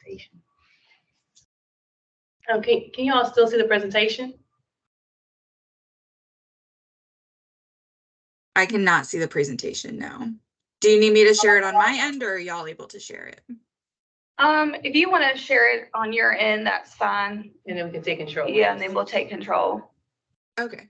presentation. Okay, can you all still see the presentation? I cannot see the presentation now. Do you need me to share it on my end, or are y'all able to share it? If you want to share it on your end, that's fine. And then we can take control. Yeah, and then we'll take control. Okay.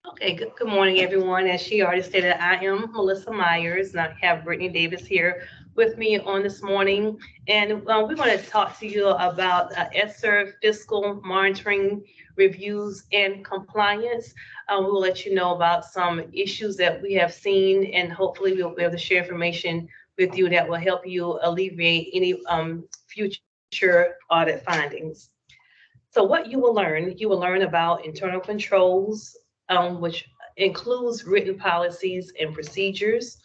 Okay, good morning, everyone. As she already stated, I am Melissa Myers, and I have Brittany Davis here with me on this morning. And we're going to talk to you about ESSER fiscal monitoring reviews and compliance. We'll let you know about some issues that we have seen, and hopefully we'll be able to share information with you that will help you alleviate any future audit findings. So what you will learn about internal controls, which includes written policies and procedures.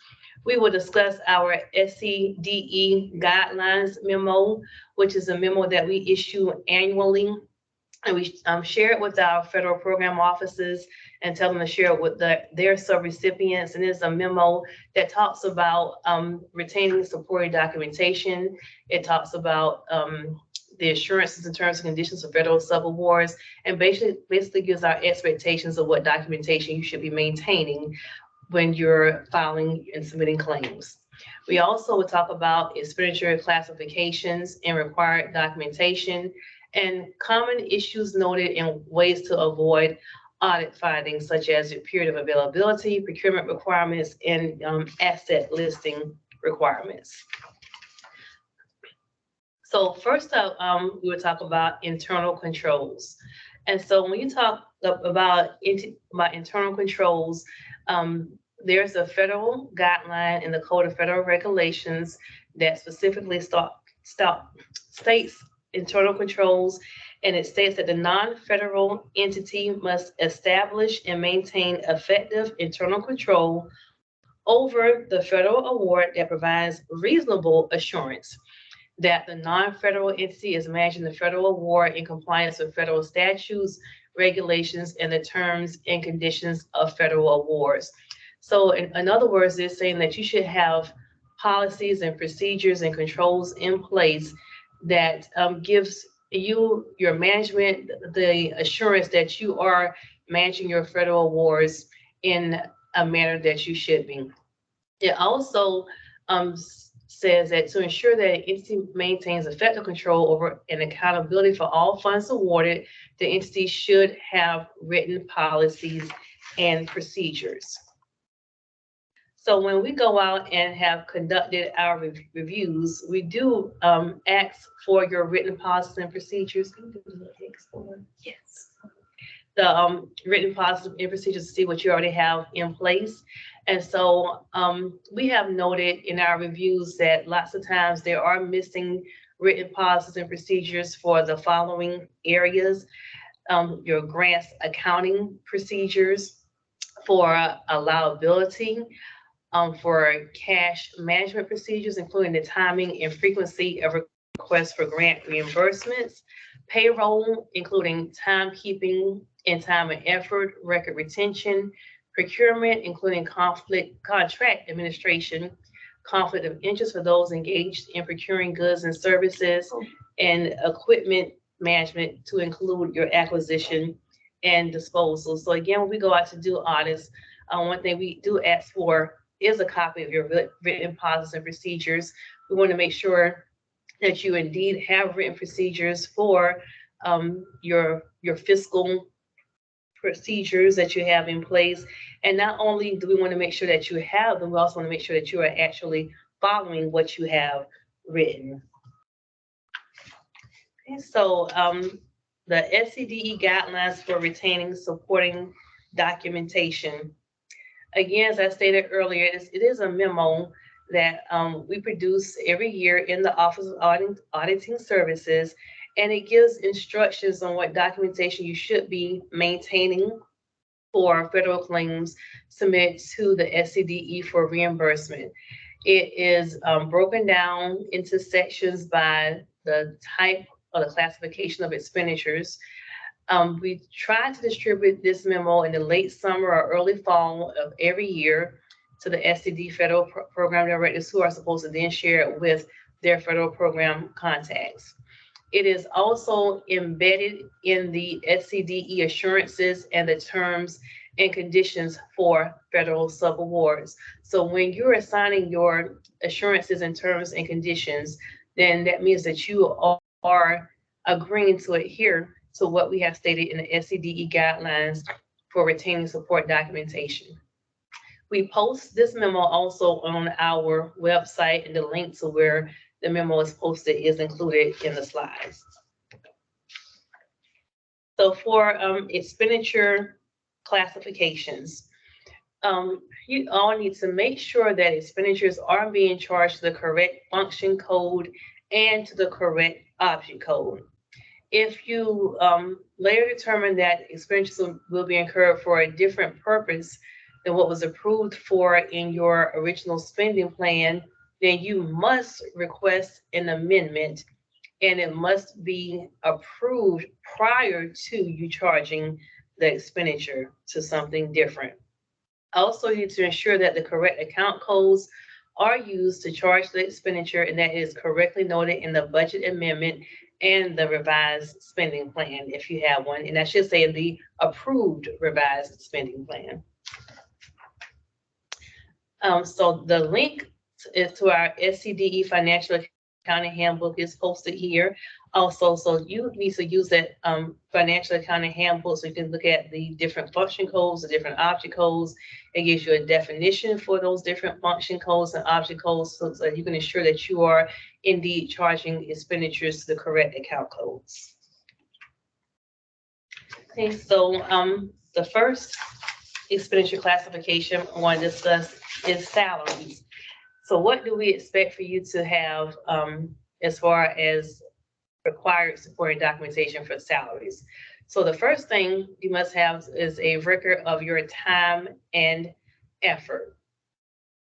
We will discuss our SCDE guidelines memo, which is a memo that we issue annually. And we share it with our federal program offices and tell them to share it with their subrecipients. And it's a memo that talks about retaining supporting documentation. It talks about the assurances and terms and conditions of federal subawards, and basically gives our expectations of what documentation you should be maintaining when you're filing and submitting claims. We also will talk about expenditure classifications and required documentation and common issues noted and ways to avoid audit findings, such as the period of availability, procurement requirements, and asset listing requirements. So first up, we will talk about internal controls. And so when you talk about internal controls, there's a federal guideline in the Code of Federal Regulations that specifically states internal controls, and it states that the non-federal entity must establish and maintain effective internal control over the federal award that provides reasonable assurance that the non-federal entity is managing the federal award in compliance with federal statutes, regulations, and the terms and conditions of federal awards. So in other words, they're saying that you should have policies and procedures and controls in place that gives you, your management, the assurance that you are managing your federal awards in a manner that you should be. It also says that to ensure that an entity maintains effective control over and accountability for all funds awarded, the entity should have written policies and procedures. So when we go out and have conducted our reviews, we do ask for your written policies and procedures. Can you do the next one? Yes. The written policies and procedures to see what you already have in place. And so we have noted in our reviews that lots of times there are missing written policies and procedures for the following areas: your grants accounting procedures, for allowability, for cash management procedures, including the timing and frequency of requests for grant reimbursements, payroll, including timekeeping and time and effort, record retention, procurement, including contract administration, conflict of interest for those engaged in procuring goods and services, and equipment management to include your acquisition and disposal. So again, when we go out to do audits, one thing we do ask for is a copy of your written policies and procedures. We want to make sure that you indeed have written procedures for your fiscal procedures that you have in place. And not only do we want to make sure that you have them, we also want to make sure that you are actually following what you have written. Okay, so the SCDE guidelines for retaining supporting documentation. Again, as I stated earlier, it is a memo that we produce every year in the Office of Auditing Services, and it gives instructions on what documentation you should be maintaining for federal claims submitted to the SCDE for reimbursement. It is broken down into sections by the type or the classification of expenditures. We try to distribute this memo in the late summer or early fall of every year to the SCD federal program directors, who are supposed to then share it with their federal program contacts. It is also embedded in the SCDE assurances and the terms and conditions for federal subawards. So when you're assigning your assurances and terms and conditions, then that means that you are agreeing to adhere to what we have stated in the SCDE guidelines for retaining support documentation. We post this memo also on our website, and the link to where the memo is posted is included in the slides. So for expenditure classifications, you all need to make sure that expenditures are being charged to the correct function code and to the correct object code. If you later determine that expenditures will be incurred for a different purpose than what was approved for in your original spending plan, then you must request an amendment, and it must be approved prior to you charging the expenditure to something different. Also, you need to ensure that the correct account codes are used to charge the expenditure, and that is correctly noted in the budget amendment and the revised spending plan, if you have one, and I should say in the approved revised spending plan. So the link is to our SCDE financial accounting handbook is posted here. Also, so you need to use that financial accounting handbook so you can look at the different function codes, the different object codes. It gives you a definition for those different function codes and object codes, so that you can ensure that you are indeed charging expenditures to the correct account codes. Okay, so the first expenditure classification I want to discuss is salaries. So what do we expect for you to have as far as required supporting documentation for salaries? So the first thing you must have is a record of your time and effort.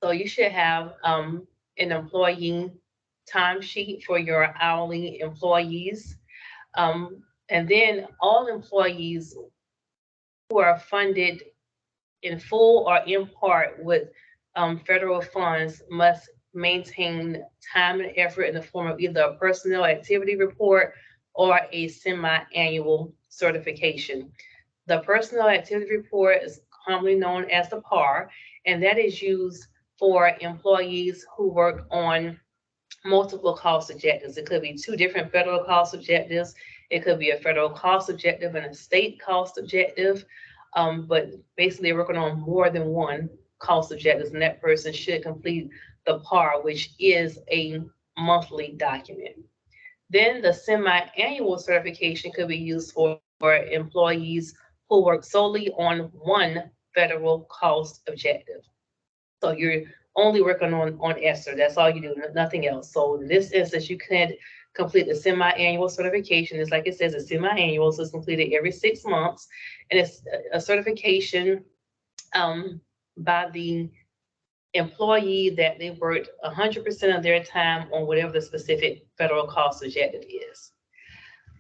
So you should have an employee timesheet for your hourly employees. And then all employees who are funded in full or in part with federal funds must maintain time and effort in the form of either a personnel activity report or a semi-annual certification. The personnel activity report is commonly known as the PAR, and that is used for employees who work on multiple cost objectives. It could be 2 different federal cost objectives. It could be a federal cost objective and a state cost objective. But basically working on more than one cost objectives, and that person should complete the PAR, which is a monthly document. Then the semi-annual certification could be used for employees who work solely on one federal cost objective. So you're only working on ESSER, that's all you do, nothing else. So in this instance, you could complete the semi-annual certification. It's like it says, it's semi-annual, so it's completed every 6 months. And it's a certification by the employee that they worked 100% of their time on whatever the specific federal cost objective is.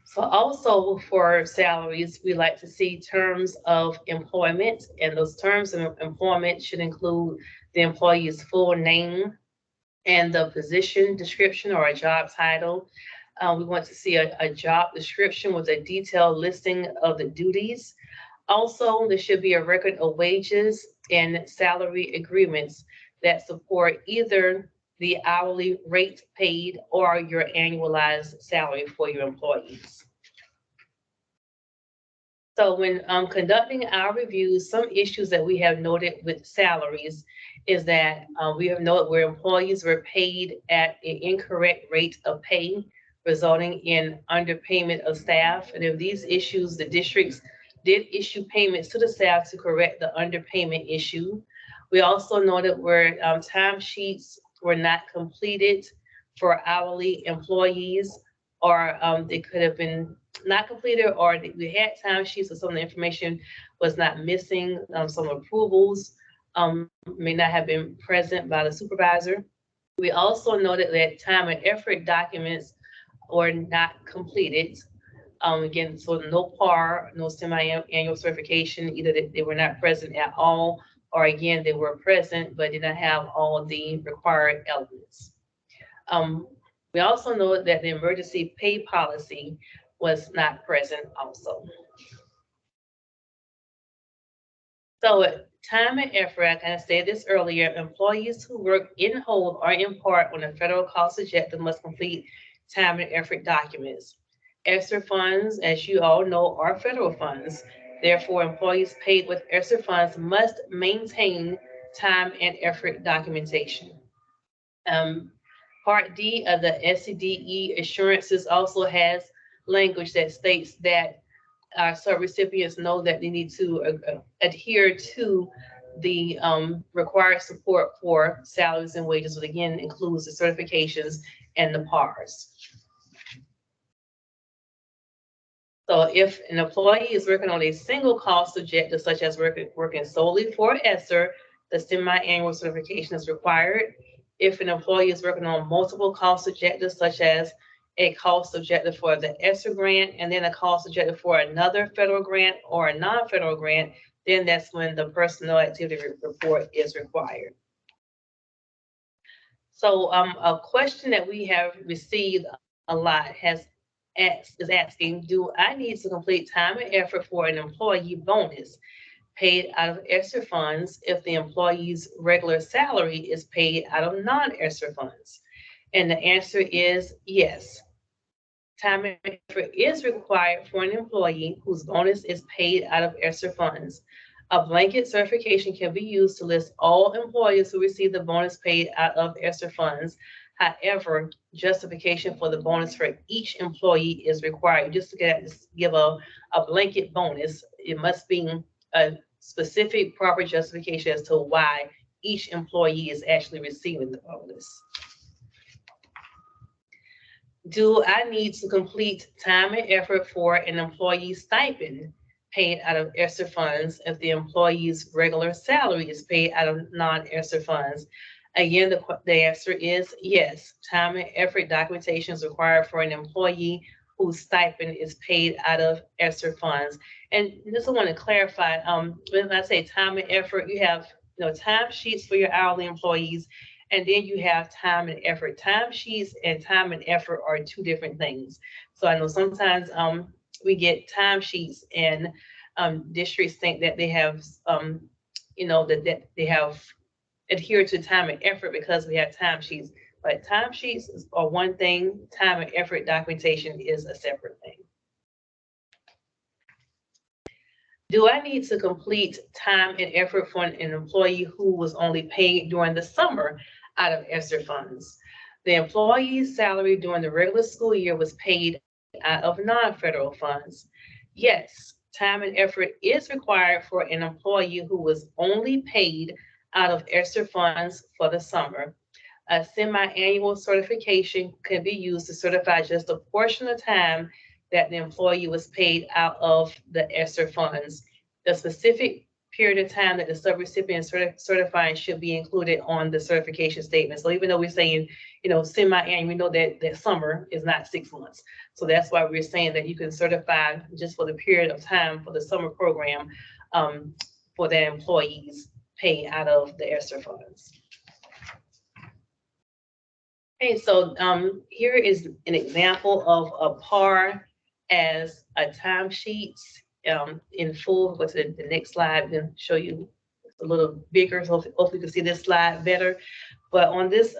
So also for salaries, we like to see terms of employment, and those terms of employment should include the employee's full name and the position description or a job title. We want to see a job description with a detailed listing of the duties. Also, there should be a record of wages and salary agreements that support either the hourly rate paid or your annualized salary for your employees. So when conducting our reviews, some issues that we have noted with salaries is that we have noted where employees were paid at an incorrect rate of pay, resulting in underpayment of staff. And if these issues, the districts did issue payments to the staff to correct the underpayment issue. We also noted where timesheets were not completed for hourly employees, or they could have been not completed, or we had timesheets, so some of the information was not missing. Some approvals may not have been present by the supervisor. We also noted that time and effort documents were not completed. Again, so no PAR, no semi-annual certification, either they were not present at all, or again, they were present but did not have all the required elements. We also know that the emergency pay policy was not present also. So time and effort, I kind of said this earlier, employees who work in whole or in part on a federal cost objective must complete time and effort documents. ESSER funds, as you all know, are federal funds. Therefore, employees paid with ESSER funds must maintain time and effort documentation. Part D of the SCDE assurances also has language that states that our sub-recipients know that they need to adhere to the required support for salaries and wages, which again includes the certifications and the PARs. So if an employee is working on a single cost objective, such as working solely for ESSER, the semi-annual certification is required. If an employee is working on multiple cost objectives, such as a cost objective for the ESSER grant and then a cost objective for another federal grant or a non-federal grant, then that's when the personnel activity report is required. So a question that we have received a lot is asking, do I need to complete time and effort for an employee bonus paid out of ESSER funds if the employee's regular salary is paid out of non-ESSER funds? And the answer is yes. Time and effort is required for an employee whose bonus is paid out of ESSER funds. A blanket certification can be used to list all employees who receive the bonus paid out of ESSER funds. However, justification for the bonus for each employee is required. Just to give a blanket bonus, it must be a specific proper justification as to why each employee is actually receiving the bonus. Do I need to complete time and effort for an employee stipend paid out of ESSER funds if the employee's regular salary is paid out of non-ESSER funds? Again, the answer is yes. Time and effort documentation is required for an employee whose stipend is paid out of ESSER funds. And just I want to clarify, when I say time and effort, you have time sheets for your hourly employees, and then you have time and effort. Time sheets and time and effort are two different things. So I know sometimes we get time sheets and districts think that they have, that they have adhered to time and effort because we have time sheets. But time sheets are one thing, time and effort documentation is a separate thing. Do I need to complete time and effort for an employee who was only paid during the summer out of ESSER funds? The employee's salary during the regular school year was paid out of non-federal funds. Yes, time and effort is required for an employee who was only paid out of ESSER funds for the summer. A semi-annual certification can be used to certify just a portion of time that the employee was paid out of the ESSER funds. The specific period of time that the subrecipient certifying should be included on the certification statement. So even though we're saying, semi-annual, we know that summer is not 6 months. So that's why we're saying that you can certify just for the period of time for the summer program for that employees paid out of the ESSER funds. Okay, so here is an example of a PAR as a timesheet in full. Go to the next slide and show you a little bigger, so hopefully you can see this slide better. But on this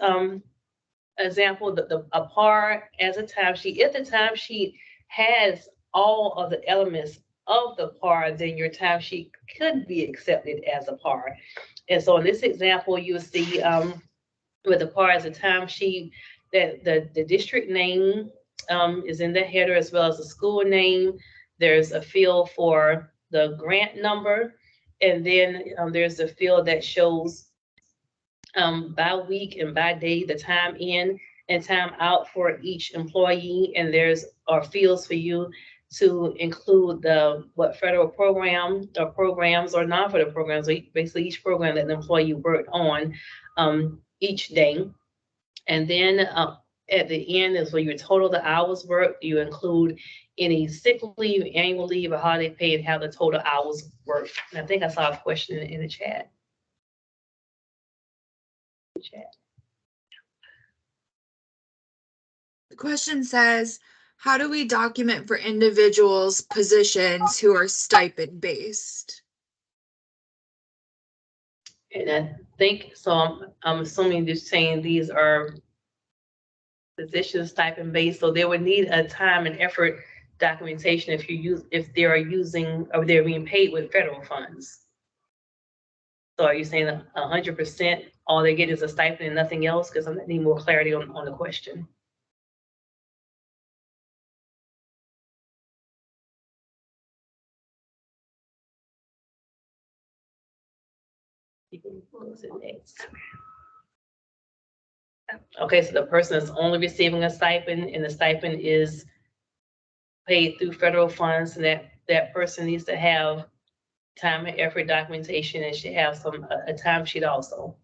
example, a PAR as a timesheet, if the timesheet has all of the elements of the PAR, then your timesheet could be accepted as a PAR. And so in this example, you'll see with the PAR as a timesheet that the district name is in the header, as well as the school name. There's a field for the grant number, and then there's a field that shows by week and by day the time in and time out for each employee, and there's fields for you to include what federal program or programs or non-federal programs, so basically each program that the employee worked on each day. And then at the end is where you total the hours worked. You include any sick leave, annual leave, or holiday pay, and how the total hours worked. And I think I saw a question in the chat. The question says, how do we document for individuals' positions who are stipend based? And I think, so I'm assuming you're saying these are position stipend based, so they would need a time and effort documentation if they are using or they're being paid with federal funds. So are you saying 100% all they get is a stipend and nothing else? Because I need more clarity on the question. Okay, so the person is only receiving a stipend, and the stipend is paid through federal funds, and that person needs to have time and effort documentation, and should have a timesheet also.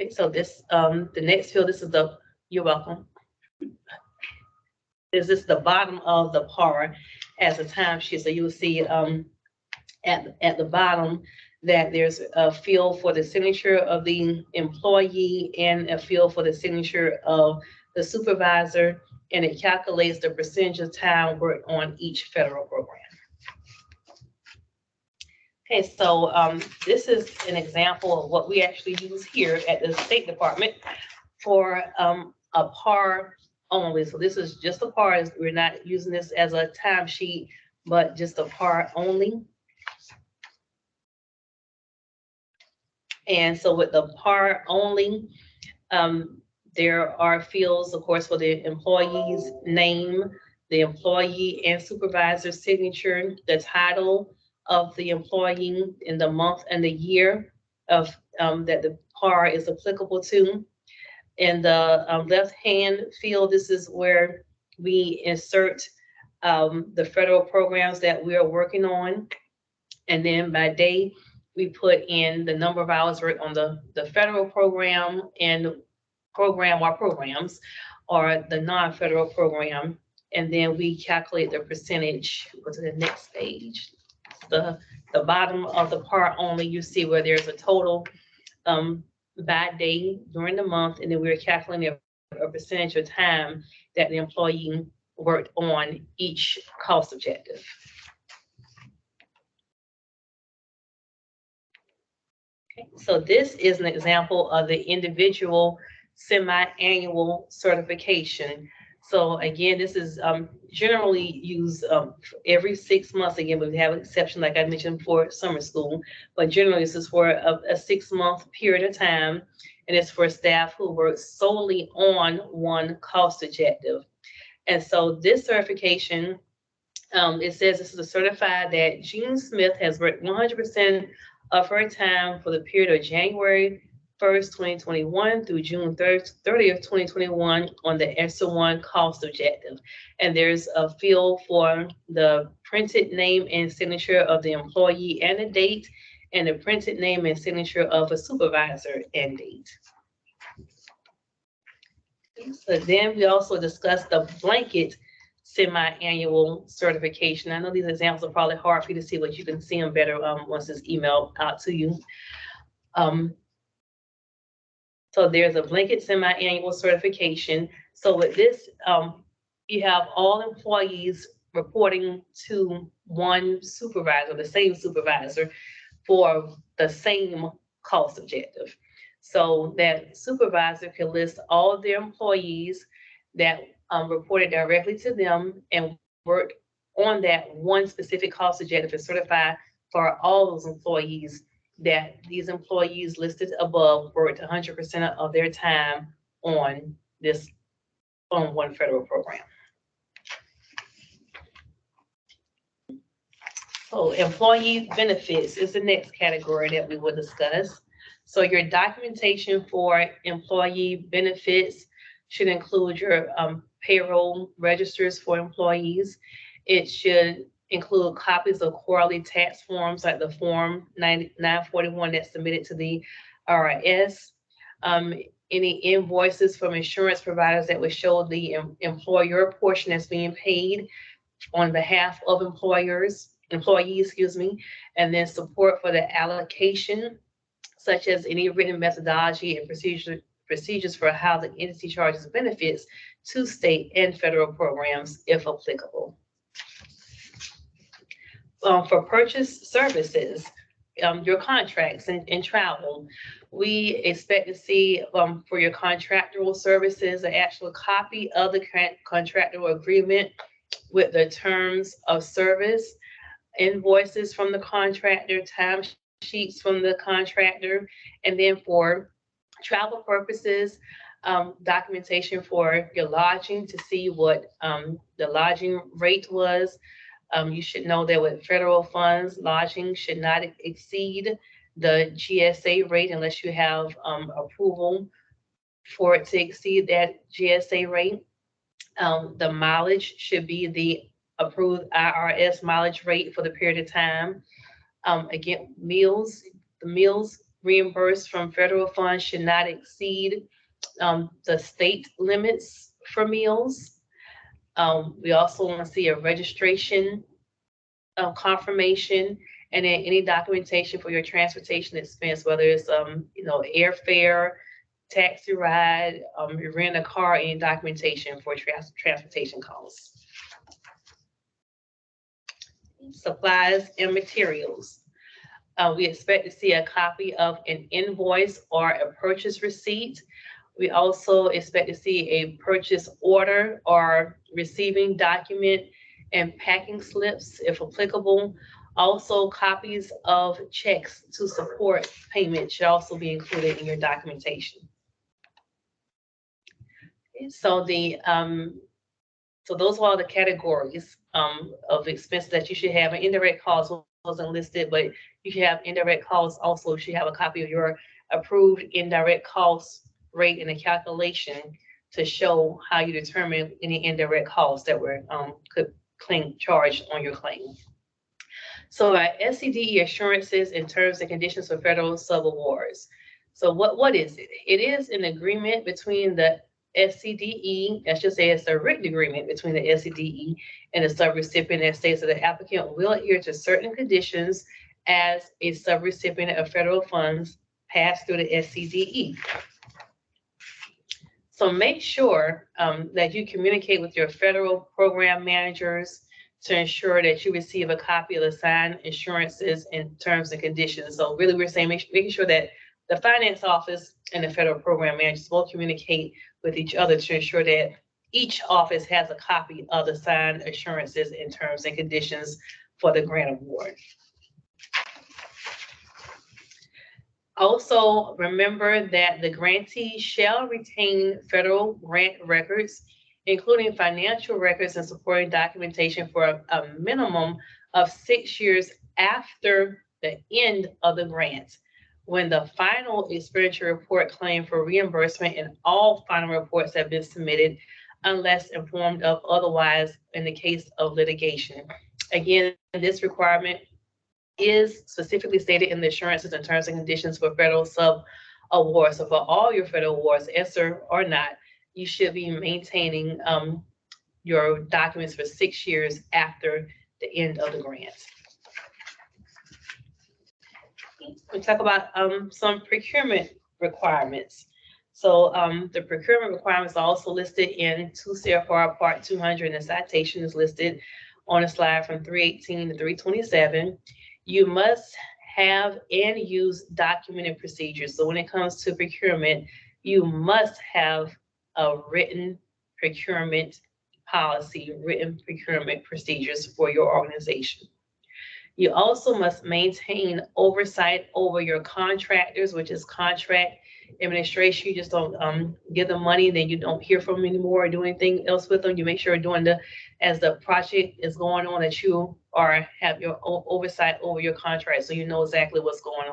Okay, so this the next field, this is you're welcome. Is this the bottom of the PAR as a timesheet? So you will see at the bottom that there's a field for the signature of the employee and a field for the signature of the supervisor, and it calculates the percentage of time worked on each federal program. Okay, so this is an example of what we actually use here at the State Department for a PAR only. So this is just a PAR. We're not using this as a timesheet, but just a PAR only. And so with the PAR only, there are fields, of course, for the employee's name, the employee and supervisor signature, the title of the employee in the month and the year of that the PAR is applicable to. In the left-hand field, this is where we insert the federal programs that we are working on. And then by day, we put in the number of hours worked on the federal program and programs or the non-federal program. And then we calculate the percentage. Go to the next page. The bottom of the PAR only, you see where there's a total by day during the month, and then we're calculating a percentage of time that the employee worked on each cost objective. Okay, so this is an example of the individual semi-annual certification. So again, this is generally used every 6 months. Again, we have an exception, like I mentioned, for summer school, but generally this is for a 6-month period of time, and it's for staff who work solely on one cost objective. And so this certification, it says this is a certified that Jean Smith has worked 100% of her time for the period of January 1st, 2021 through June 30th, 2021 on the ESSER 1 cost objective. And there's a field for the printed name and signature of the employee and the date, and the printed name and signature of a supervisor and date. So then we also discussed the blanket semi-annual certification. I know these examples are probably hard for you to see, but you can see them better once it's emailed out to you. So there's a blanket semi-annual certification. So with this, you have all employees reporting to one supervisor, the same supervisor, for the same cost objective. So that supervisor can list all of their employees that reported directly to them and worked on that one specific cost objective and certify for all those employees that these employees listed above worked 100% of their time on one federal program. So employee benefits is the next category that we will discuss. So your documentation for employee benefits should include your payroll registers for employees. It should include copies of quarterly tax forms like the Form 941 that's submitted to the IRS. Any invoices from insurance providers that would show the employer portion that's being paid on behalf of employees, and then support for the allocation, such as any written methodology and procedures for how the entity charges benefits to state and federal programs, if applicable. For purchase services, your contracts and travel, we expect to see for your contractual services an actual copy of the contractual agreement with the terms of service, invoices from the contractor, time sheets from the contractor, and then for travel purposes, documentation for your lodging to see what the lodging rate was. You should know that with federal funds, lodging should not exceed the GSA rate unless you have approval for it to exceed that GSA rate. The mileage should be the approved IRS mileage rate for the period of time. Again, the meals reimbursed from federal funds should not exceed the state limits for meals. We also want to see a registration confirmation, and then any documentation for your transportation expense, whether it's airfare, taxi ride, you rent a car, any documentation for transportation costs. Supplies and materials. We expect to see a copy of an invoice or a purchase receipt. We also expect to see a purchase order or receiving document and packing slips, if applicable. Also, copies of checks to support payment should also be included in your documentation. So so those are all the categories of expenses that you should have. And indirect costs wasn't listed, but you should have indirect costs. Also, you should have a copy of your approved indirect cost rate and a calculation to show how you determine any indirect costs that were could claim charged on your claim. So our SCDE assurances and terms and conditions for federal subawards. So what is it? It is an agreement between the SCDE, I should say it's a written agreement between the SCDE and the subrecipient that states that the applicant will adhere to certain conditions as a subrecipient of federal funds passed through the SCDE. So make sure that you communicate with your federal program managers to ensure that you receive a copy of the signed assurances and terms and conditions. So really we're saying making sure that the finance office and the federal program managers both communicate with each other to ensure that each office has a copy of the signed assurances and terms and conditions for the grant award. Also, remember that the grantee shall retain federal grant records, including financial records and supporting documentation for a minimum of 6 years after the end of the grant, when the final expenditure report claim for reimbursement and all final reports have been submitted, unless informed of otherwise in the case of litigation. Again, this requirement is specifically stated in the assurances and terms and conditions for federal sub awards. So for all your federal awards, ESSER or not, you should be maintaining your documents for 6 years after the end of the grant. We talk about some procurement requirements. So the procurement requirements are also listed in 2 CFR Part 200, and the citation is listed on a slide from 318 to 327. You must have and use documented procedures. So when it comes to procurement, you must have a written procurement policy, written procurement procedures for your organization. You also must maintain oversight over your contractors, which is contract administration. You just don't give them money, then you don't hear from them anymore or do anything else with them. You make sure doing as the project is going on that you have your oversight over your contract, so you know exactly what's going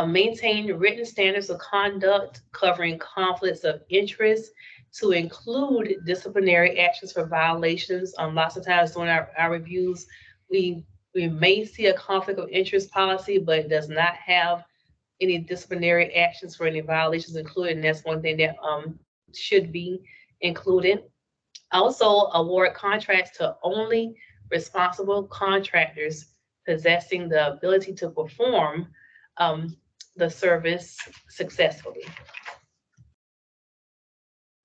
Maintain written standards of conduct covering conflicts of interest to include disciplinary actions for violations. Lots of times during our reviews, we may see a conflict of interest policy, but it does not have any disciplinary actions for any violations included, and that's one thing that should be included. Also, award contracts to only responsible contractors possessing the ability to perform the service successfully.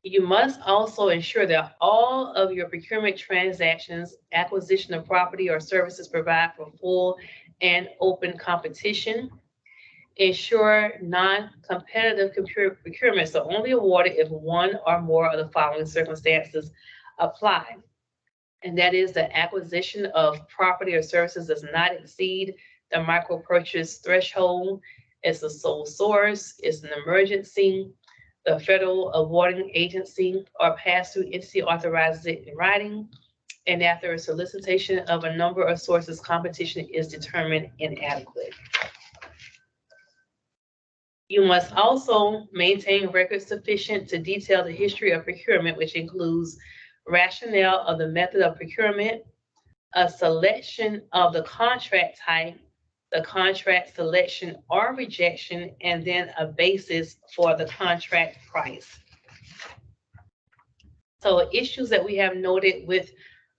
You must also ensure that all of your procurement transactions, acquisition of property or services provide for full and open competition. Ensure non-competitive procurements are only awarded if one or more of the following circumstances apply. And that is the acquisition of property or services does not exceed the micro purchase threshold. It's a sole source, it's an emergency, the federal awarding agency or pass-through entity authorizes it in writing, and after a solicitation of a number of sources, competition is determined inadequate. You must also maintain records sufficient to detail the history of procurement, which includes rationale of the method of procurement, a selection of the contract type, the contract selection or rejection, and then a basis for the contract price. So issues that we have noted with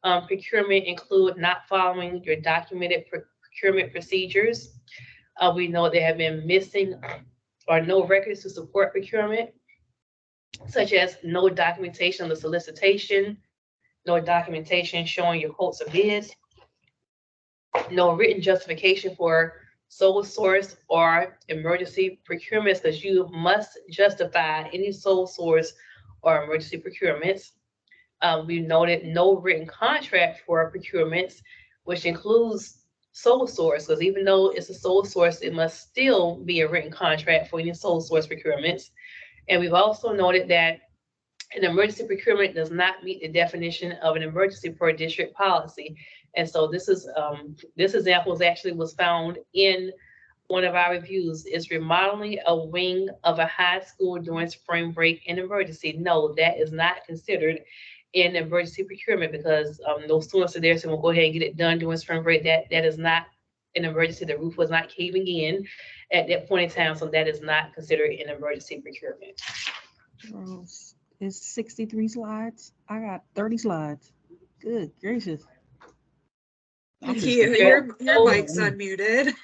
procurement include not following your documented procurement procedures. We know there have been missing or no records to support procurement, such as no documentation of the solicitation, no documentation showing your quotes or bids, no written justification for sole source or emergency procurements, because you must justify any sole source or emergency procurements. We noted no written contract for procurements, which includes sole source, because even though it's a sole source, it must still be a written contract for any sole source procurements. And we've also noted that an emergency procurement does not meet the definition of an emergency per district policy. And so this example actually was found in one of our reviews. Is remodeling a wing of a high school during spring break an emergency? No, that is not considered in emergency procurement, because those students are there, so we'll go ahead and get it done during spring break. That is not an emergency. The roof was not caving in at that point in time, so that is not considered an emergency procurement. It's 63 slides. I got 30 slides. Good gracious. Your mic's unmuted.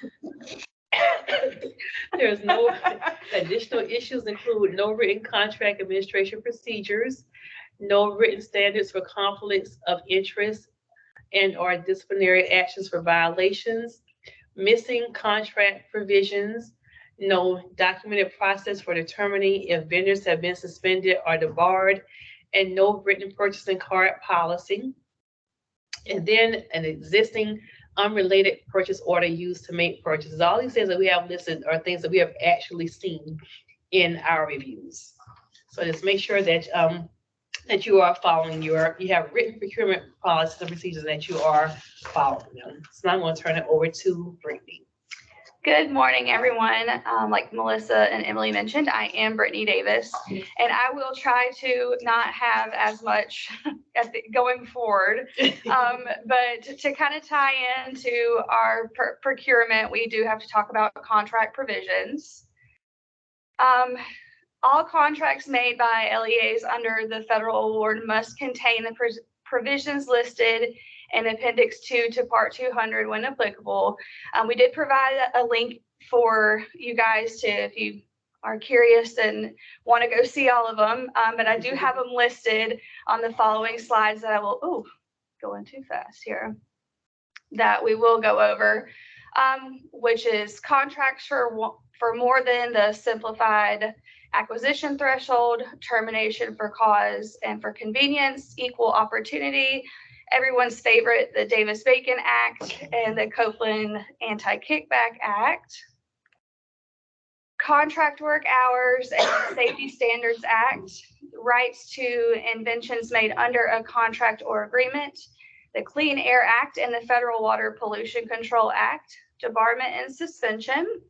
There's no additional issues include no written contract administration procedures, no written standards for conflicts of interest and or disciplinary actions for violations, missing contract provisions, no documented process for determining if vendors have been suspended or debarred, and no written purchasing card policy. And then an existing unrelated purchase order used to make purchases. All these things that we have listed are things that we have actually seen in our reviews. So just make sure that that you are following you have written procurement policies and procedures that you are following them. So now I'm going to turn it over to Brittany. Good morning, everyone. Like Melissa and Emily mentioned, I am Brittany Davis, and I will try to not have as much going forward. But to kind of tie into our procurement, we do have to talk about contract provisions. All contracts made by LEAs under the federal award must contain the provisions listed in Appendix 2 to Part 200 when applicable. We did provide a link for you guys to, if you are curious and want to go see all of them, but I do have them listed on the following slides that I will, going too fast here, that we will go over, which is contracts for more than the simplified acquisition threshold, termination for cause and for convenience, equal opportunity, everyone's favorite, the Davis-Bacon Act and the Copeland Anti-Kickback Act, Contract Work Hours and Safety Standards Act, rights to inventions made under a contract or agreement, the Clean Air Act and the Federal Water Pollution Control Act, debarment and suspension,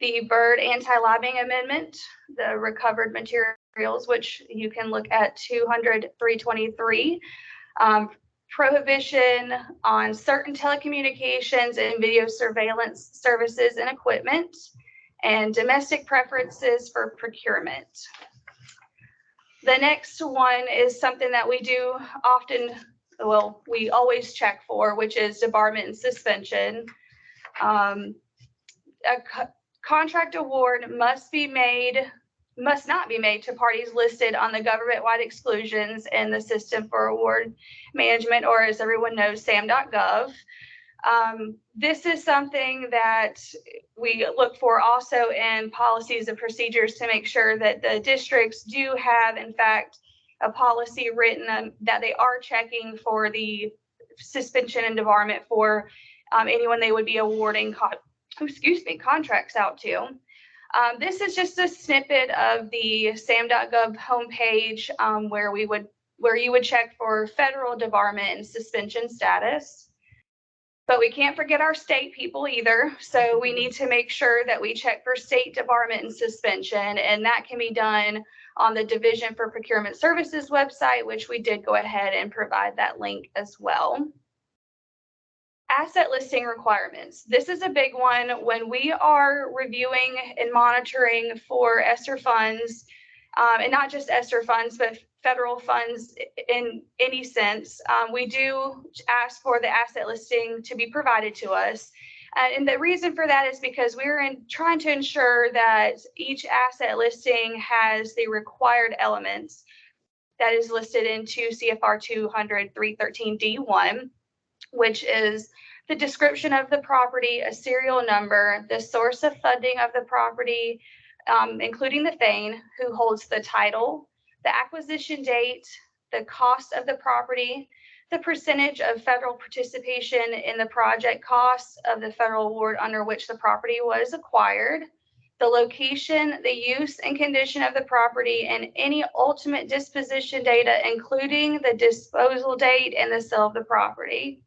the Byrd anti-lobbying amendment, the recovered materials, which you can look at 200-323, prohibition on certain telecommunications and video surveillance services and equipment, and domestic preferences for procurement. The next one is something that we do often, well, we always check for, which is debarment and suspension. Contract award must not be made to parties listed on the government-wide exclusions in the System for Award Management, or as everyone knows, SAM.gov. This is something that we look for also in policies and procedures to make sure that the districts do have, in fact, a policy written that they are checking for the suspension and debarment for anyone they would be awarding contracts out to. This is just a snippet of the SAM.gov homepage where you would check for federal debarment and suspension status. But we can't forget our state people either. So we need to make sure that we check for state debarment and suspension, and that can be done on the Division for Procurement Services website, which we did go ahead and provide that link as well. Asset listing requirements. This is a big one when we are reviewing and monitoring for ESSER funds, and not just ESSER funds, but federal funds in any sense. We do ask for the asset listing to be provided to us. And the reason for that is because we're trying to ensure that each asset listing has the required elements that is listed in 2 CFR 200-313-D1, which is the description of the property, a serial number, the source of funding of the property, including the FANE, who holds the title, the acquisition date, the cost of the property, the percentage of federal participation in the project costs of the federal award under which the property was acquired, the location, the use and condition of the property, and any ultimate disposition data, including the disposal date and the sale of the property.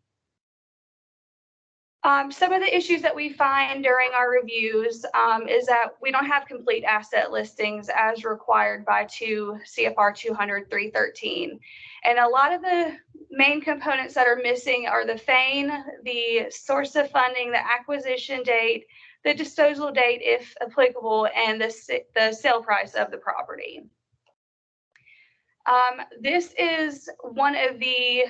Some of the issues that we find during our reviews is that we don't have complete asset listings as required by 2 CFR 200-313. And a lot of the main components that are missing are the FANE, the source of funding, the acquisition date, the disposal date, if applicable, and the sale price of the property. This is one of the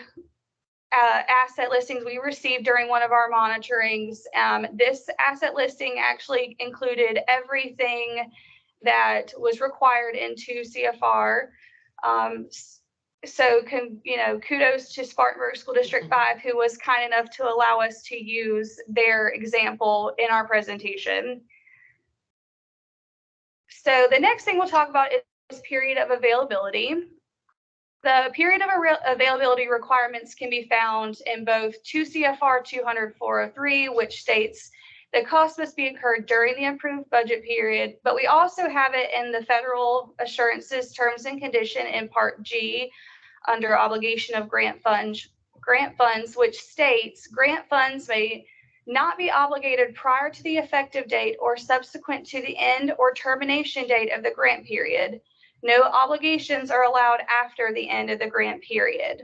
asset listings we received during one of our monitorings. This asset listing actually included everything that was required in 2 CFR. So kudos to Spartanburg School District 5, who was kind enough to allow us to use their example in our presentation. So the next thing we'll talk about is period of availability. The period of availability requirements can be found in both 2 CFR 200-403, which states the cost must be incurred during the approved budget period, but we also have it in the Federal Assurances Terms and Condition in Part G under obligation of grant funds, which states grant funds may not be obligated prior to the effective date or subsequent to the end or termination date of the grant period. No obligations are allowed after the end of the grant period.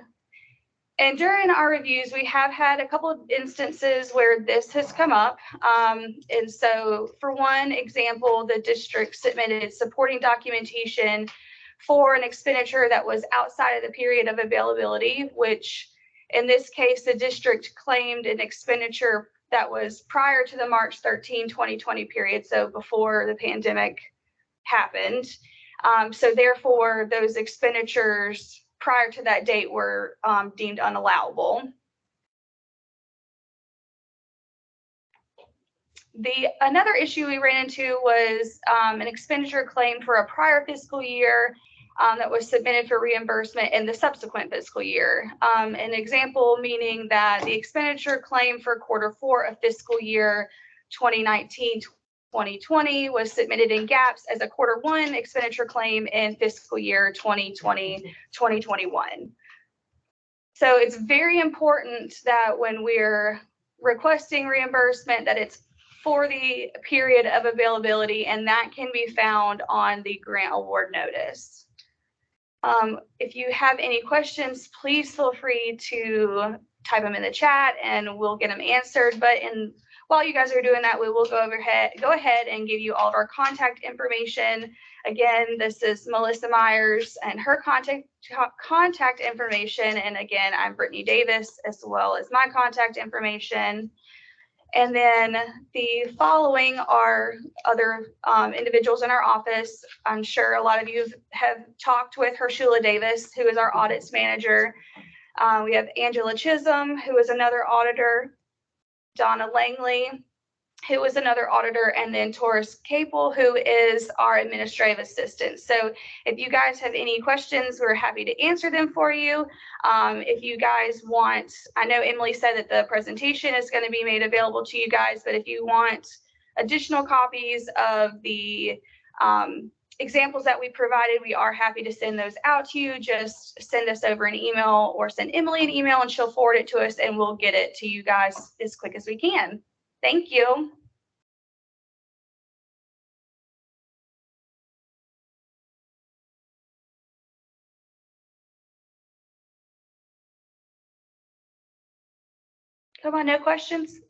And during our reviews, we have had a couple of instances where this has come up. And so for one example, the district submitted supporting documentation for an expenditure that was outside of the period of availability, which in this case, the district claimed an expenditure that was prior to the March 13, 2020 period, so before the pandemic happened. So therefore, those expenditures prior to that date were deemed unallowable. Another issue we ran into was an expenditure claimed for a prior fiscal year that was submitted for reimbursement in the subsequent fiscal year. An example meaning that the expenditure claimed for Q4 of fiscal year 2019-2020 was submitted in gaps as a Q1 expenditure claim in fiscal year 2020-2021. So it's very important that when we're requesting reimbursement, that it's for the period of availability, and that can be found on the grant award notice. If you have any questions, please feel free to type them in the chat and we'll get them answered. But while you guys are doing that, we will go ahead and give you all of our contact information. Again, this is Melissa Myers and her contact information. And again, I'm Brittany Davis, as well as my contact information. And then the following are other individuals in our office. I'm sure a lot of you have talked with Hershula Davis, who is our audits manager. We have Angela Chisholm, who is another auditor, Donna Langley, who is another auditor, and then Taurus Capel, who is our administrative assistant. So if you guys have any questions, we're happy to answer them for you. If you guys want, I know Emily said that the presentation is going to be made available to you guys, but if you want additional copies of the examples that we provided, we are happy to send those out to you. Just send us over an email or send Emily an email and she'll forward it to us and we'll get it to you guys as quick as we can. Thank you. Come on, no questions?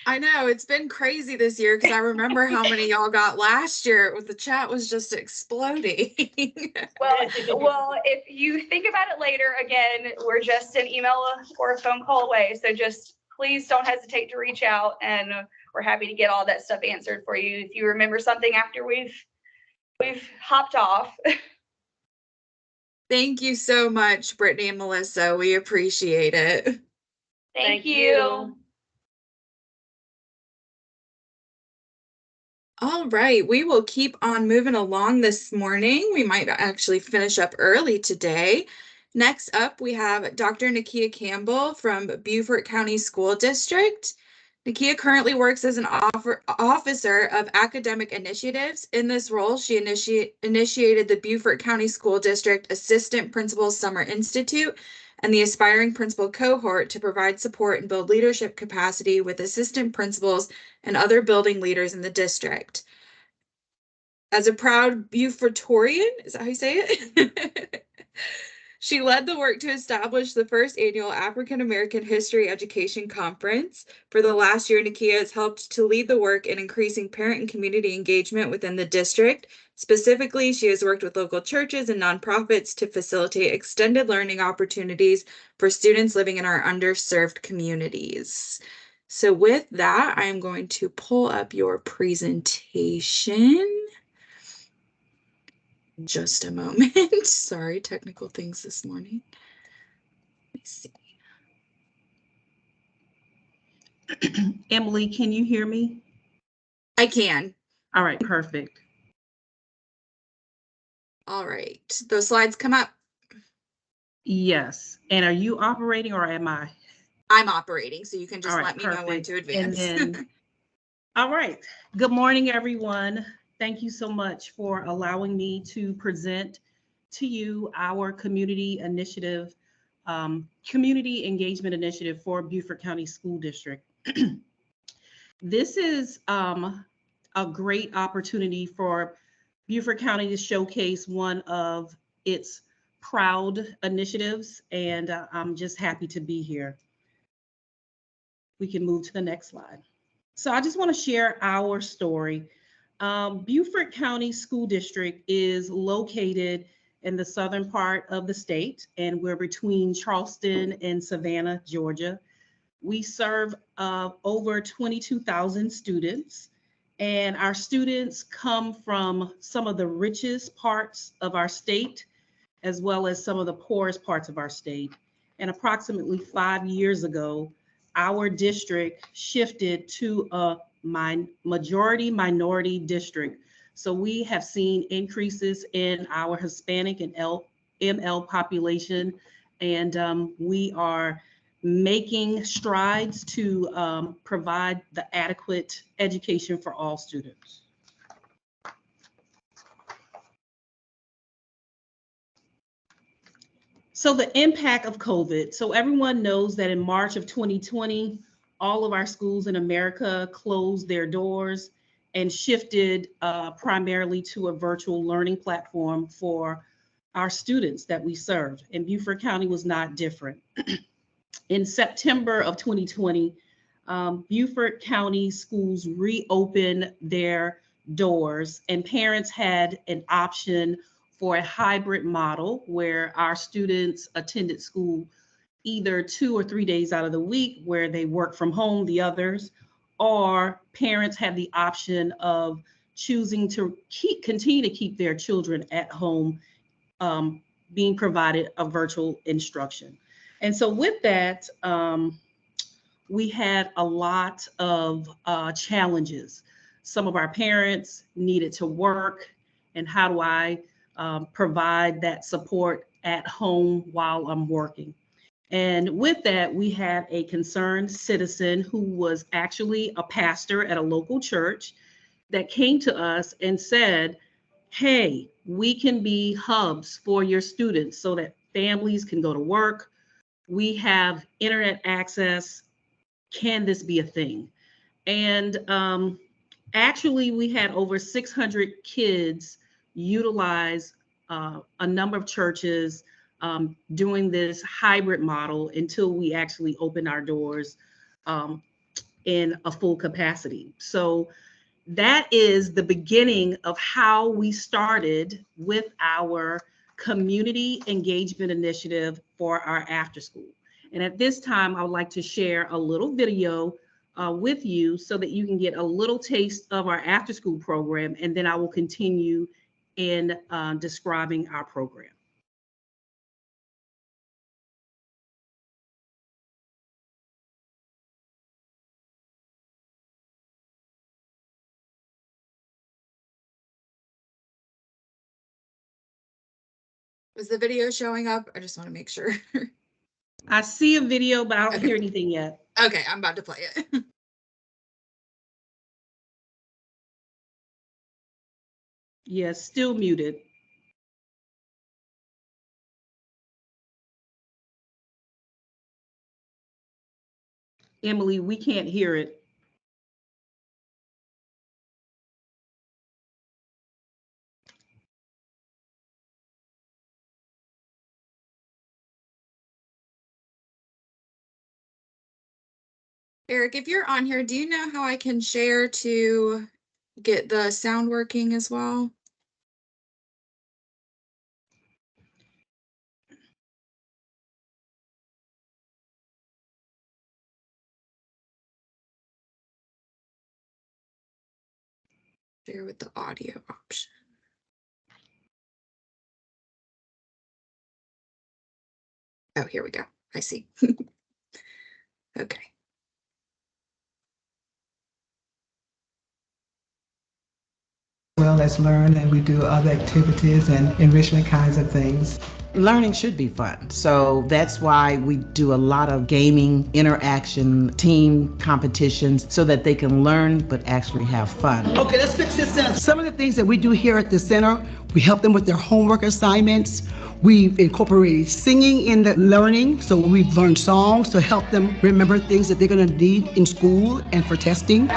I know it's been crazy this year because I remember how many y'all got last year. The chat was just exploding. Well, if you think about it later, again, we're just an email or a phone call away. So just please don't hesitate to reach out, and we're happy to get all that stuff answered for you. If you remember something after we've hopped off. Thank you so much, Brittany and Melissa. We appreciate it. Thank you. All right, we will keep on moving along this morning. We might actually finish up early today. Next up, we have Dr. Nakia Campbell from Beaufort County School District. Nakia currently works as an officer of academic initiatives. In this role, she initiated the Beaufort County School District Assistant Principal Summer Institute and the aspiring principal cohort to provide support and build leadership capacity with assistant principals and other building leaders in the district. As a proud Beaufortorian, is that how you say it? She led the work to establish the first annual African American History Education Conference. For the last year, Nakia has helped to lead the work in increasing parent and community engagement within the district. Specifically, she has worked with local churches and nonprofits to facilitate extended learning opportunities for students living in our underserved communities. So with that, I'm going to pull up your presentation. Just a moment. Sorry, technical things this morning. Let me see. Emily, can you hear me? I can. All right, perfect. All right. Those slides come up. Yes. And are you operating or am I? I'm operating, so you can just All right, let me know when perfect. to advance. And then, all right. Good morning, everyone. Thank you so much for allowing me to present to you our community initiative, community engagement initiative for Beaufort County School District. This is a great opportunity for Beaufort County to showcase one of its proud initiatives, and I'm just happy to be here. We can move to the next slide. So I just want to share our story. Beaufort County School District is located in the southern part of the state, and we're between Charleston and Savannah, Georgia. We serve over 22,000 students, and our students come from some of the richest parts of our state, as well as some of the poorest parts of our state. And approximately 5 years ago, our district shifted to a majority minority district. So we have seen increases in our Hispanic and ML population, and we are making strides to provide the adequate education for all students. So the impact of COVID. So everyone knows that in March of 2020, all of our schools in America closed their doors and shifted primarily to a virtual learning platform for our students that we served. And Beaufort County was not different. In September of 2020, Beaufort County schools reopened their doors, and parents had an option for a hybrid model where our students attended school either 2 or 3 days out of the week where they work from home, the others, or parents have the option of choosing to continue to keep their children at home, being provided a virtual instruction. And so with that, we had a lot of challenges. Some of our parents needed to work, and how do I provide that support at home while I'm working? And with that, we had a concerned citizen who was actually a pastor at a local church that came to us and said, hey, we can be hubs for your students so that families can go to work. We have internet access. Can this be a thing? And actually, we had over 600 kids utilize a number of churches doing this hybrid model until we actually opened our doors in a full capacity. So that is the beginning of how we started with our community engagement initiative for our after school. And at this time, I would like to share a little video with you so that you can get a little taste of our after school program, and then I will continue in describing our program. Was the video showing up? I just want to make sure. I see a video, but I don't hear anything yet. Okay, I'm about to play it. Yes, still muted. Emily, we can't hear it. Eric, if you're on here, do you know how I can share to get the sound working as well? Share with the audio option. Oh, here we go. I see. Okay. Well as learn, and we do other activities and enrichment kinds of things. Learning should be fun, so that's why we do a lot of gaming, interaction, team competitions, so that they can learn but actually have fun. Okay, let's fix this then. Some of the things that we do here at the center, we help them with their homework assignments. We've incorporated singing in the learning, so we've learned songs to help them remember things that they're going to need in school and for testing.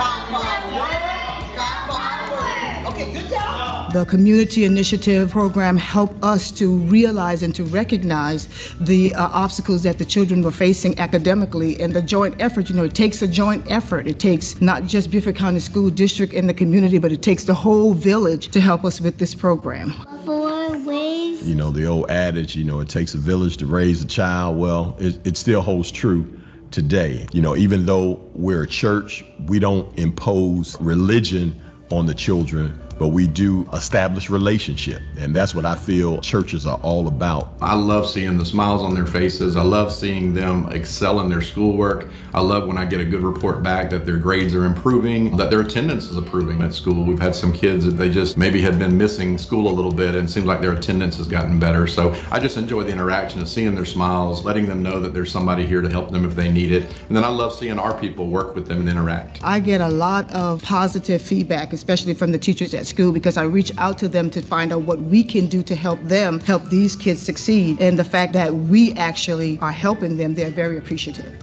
Okay, good job. The community initiative program helped us to realize and to recognize the obstacles that the children were facing academically, and the joint effort. It takes a joint effort. It takes not just Beaufort County School District and the community, but it takes the whole village to help us with this program. 4 ways. The old adage, it takes a village to raise a child. Well, it still holds true today. Even though we're a church, we don't impose religion on the children, but we do establish relationship. And that's what I feel churches are all about. I love seeing the smiles on their faces. I love seeing them excel in their schoolwork. I love when I get a good report back that their grades are improving, that their attendance is improving at school. We've had some kids that they just maybe had been missing school a little bit, and it seems like their attendance has gotten better. So I just enjoy the interaction of seeing their smiles, letting them know that there's somebody here to help them if they need it. And then I love seeing our people work with them and interact. I get a lot of positive feedback, especially from the teachers at school, because I reach out to them to find out what we can do to help them help these kids succeed. And the fact that we actually are helping them, they're very appreciative.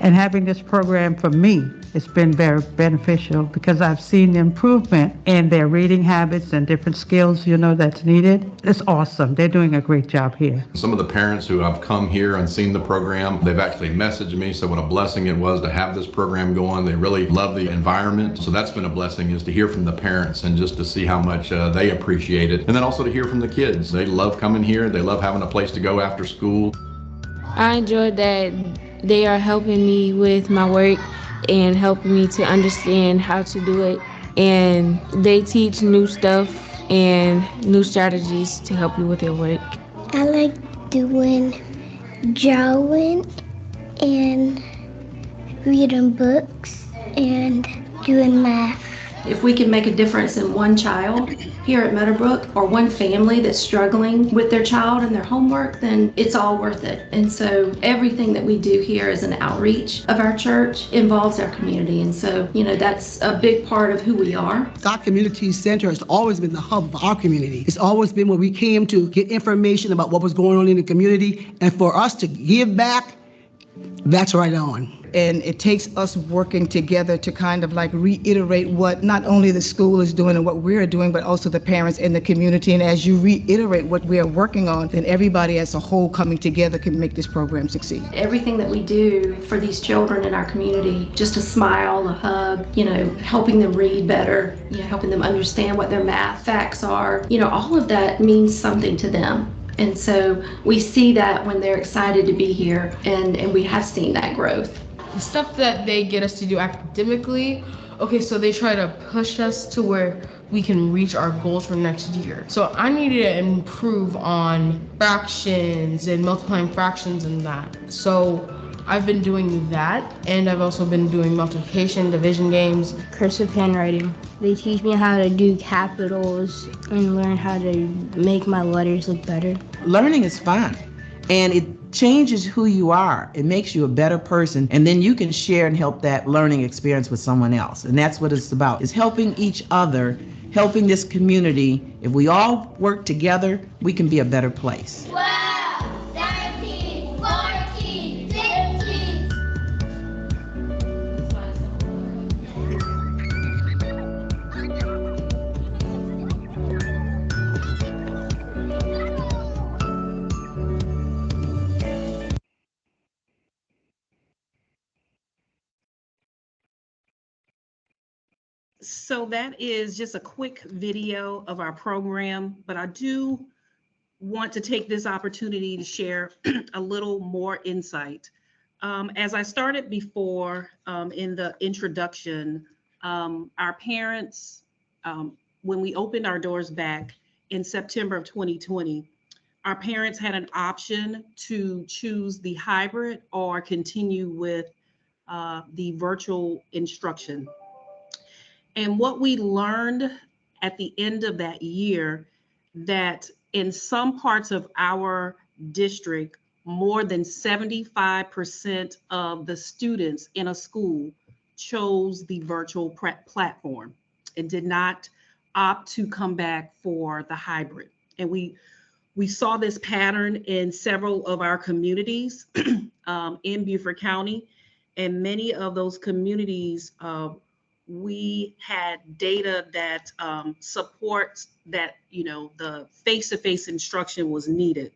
And having this program for me, it's been very beneficial because I've seen the improvement in their reading habits and different skills, that's needed. It's awesome. They're doing a great job here. Some of the parents who have come here and seen the program, they've actually messaged me, said what a blessing it was to have this program going. They really love the environment. So that's been a blessing, is to hear from the parents and just to see how much they appreciate it. And then also to hear from the kids. They love coming here. They love having a place to go after school. I enjoyed that they are helping me with my work and helping me to understand how to do it. And they teach new stuff and new strategies to help you with your work. I like doing drawing and reading books and doing math. If we can make a difference in one child here at Meadowbrook, or one family that's struggling with their child and their homework, then it's all worth it. And so everything that we do here as an outreach of our church involves our community. And so, that's a big part of who we are. Our community center has always been the hub of our community. It's always been where we came to get information about what was going on in the community. And for us to give back, that's right on. And it takes us working together to kind of like reiterate what not only the school is doing and what we're doing, but also the parents in the community. And as you reiterate what we are working on, then everybody as a whole coming together can make this program succeed. Everything that we do for these children in our community, just a smile, a hug, helping them read better, helping them understand what their math facts are, all of that means something to them. And so we see that when they're excited to be here, and we have seen that growth. The stuff that they get us to do academically, so they try to push us to where we can reach our goals for next year. So I needed to improve on fractions and multiplying fractions and that. So I've been doing that, and I've also been doing multiplication, division games. Cursive handwriting. They teach me how to do capitals and learn how to make my letters look better. Learning is fun, and it changes who you are. It makes you a better person, and then you can share and help that learning experience with someone else. And that's what it's about, is helping each other, helping this community. If we all work together, we can be a better place. 12, 13, 14, 15. So that is just a quick video of our program, but I do want to take this opportunity to share a little more insight. As I started before in the introduction, our parents, when we opened our doors back in September of 2020, our parents had an option to choose the hybrid or continue with the virtual instruction. And what we learned at the end of that year, that in some parts of our district, more than 75% of the students in a school chose the virtual platform and did not opt to come back for the hybrid. And we saw this pattern in several of our communities in Beaufort County, and many of those communities, we had data that supports that, the face-to-face instruction was needed.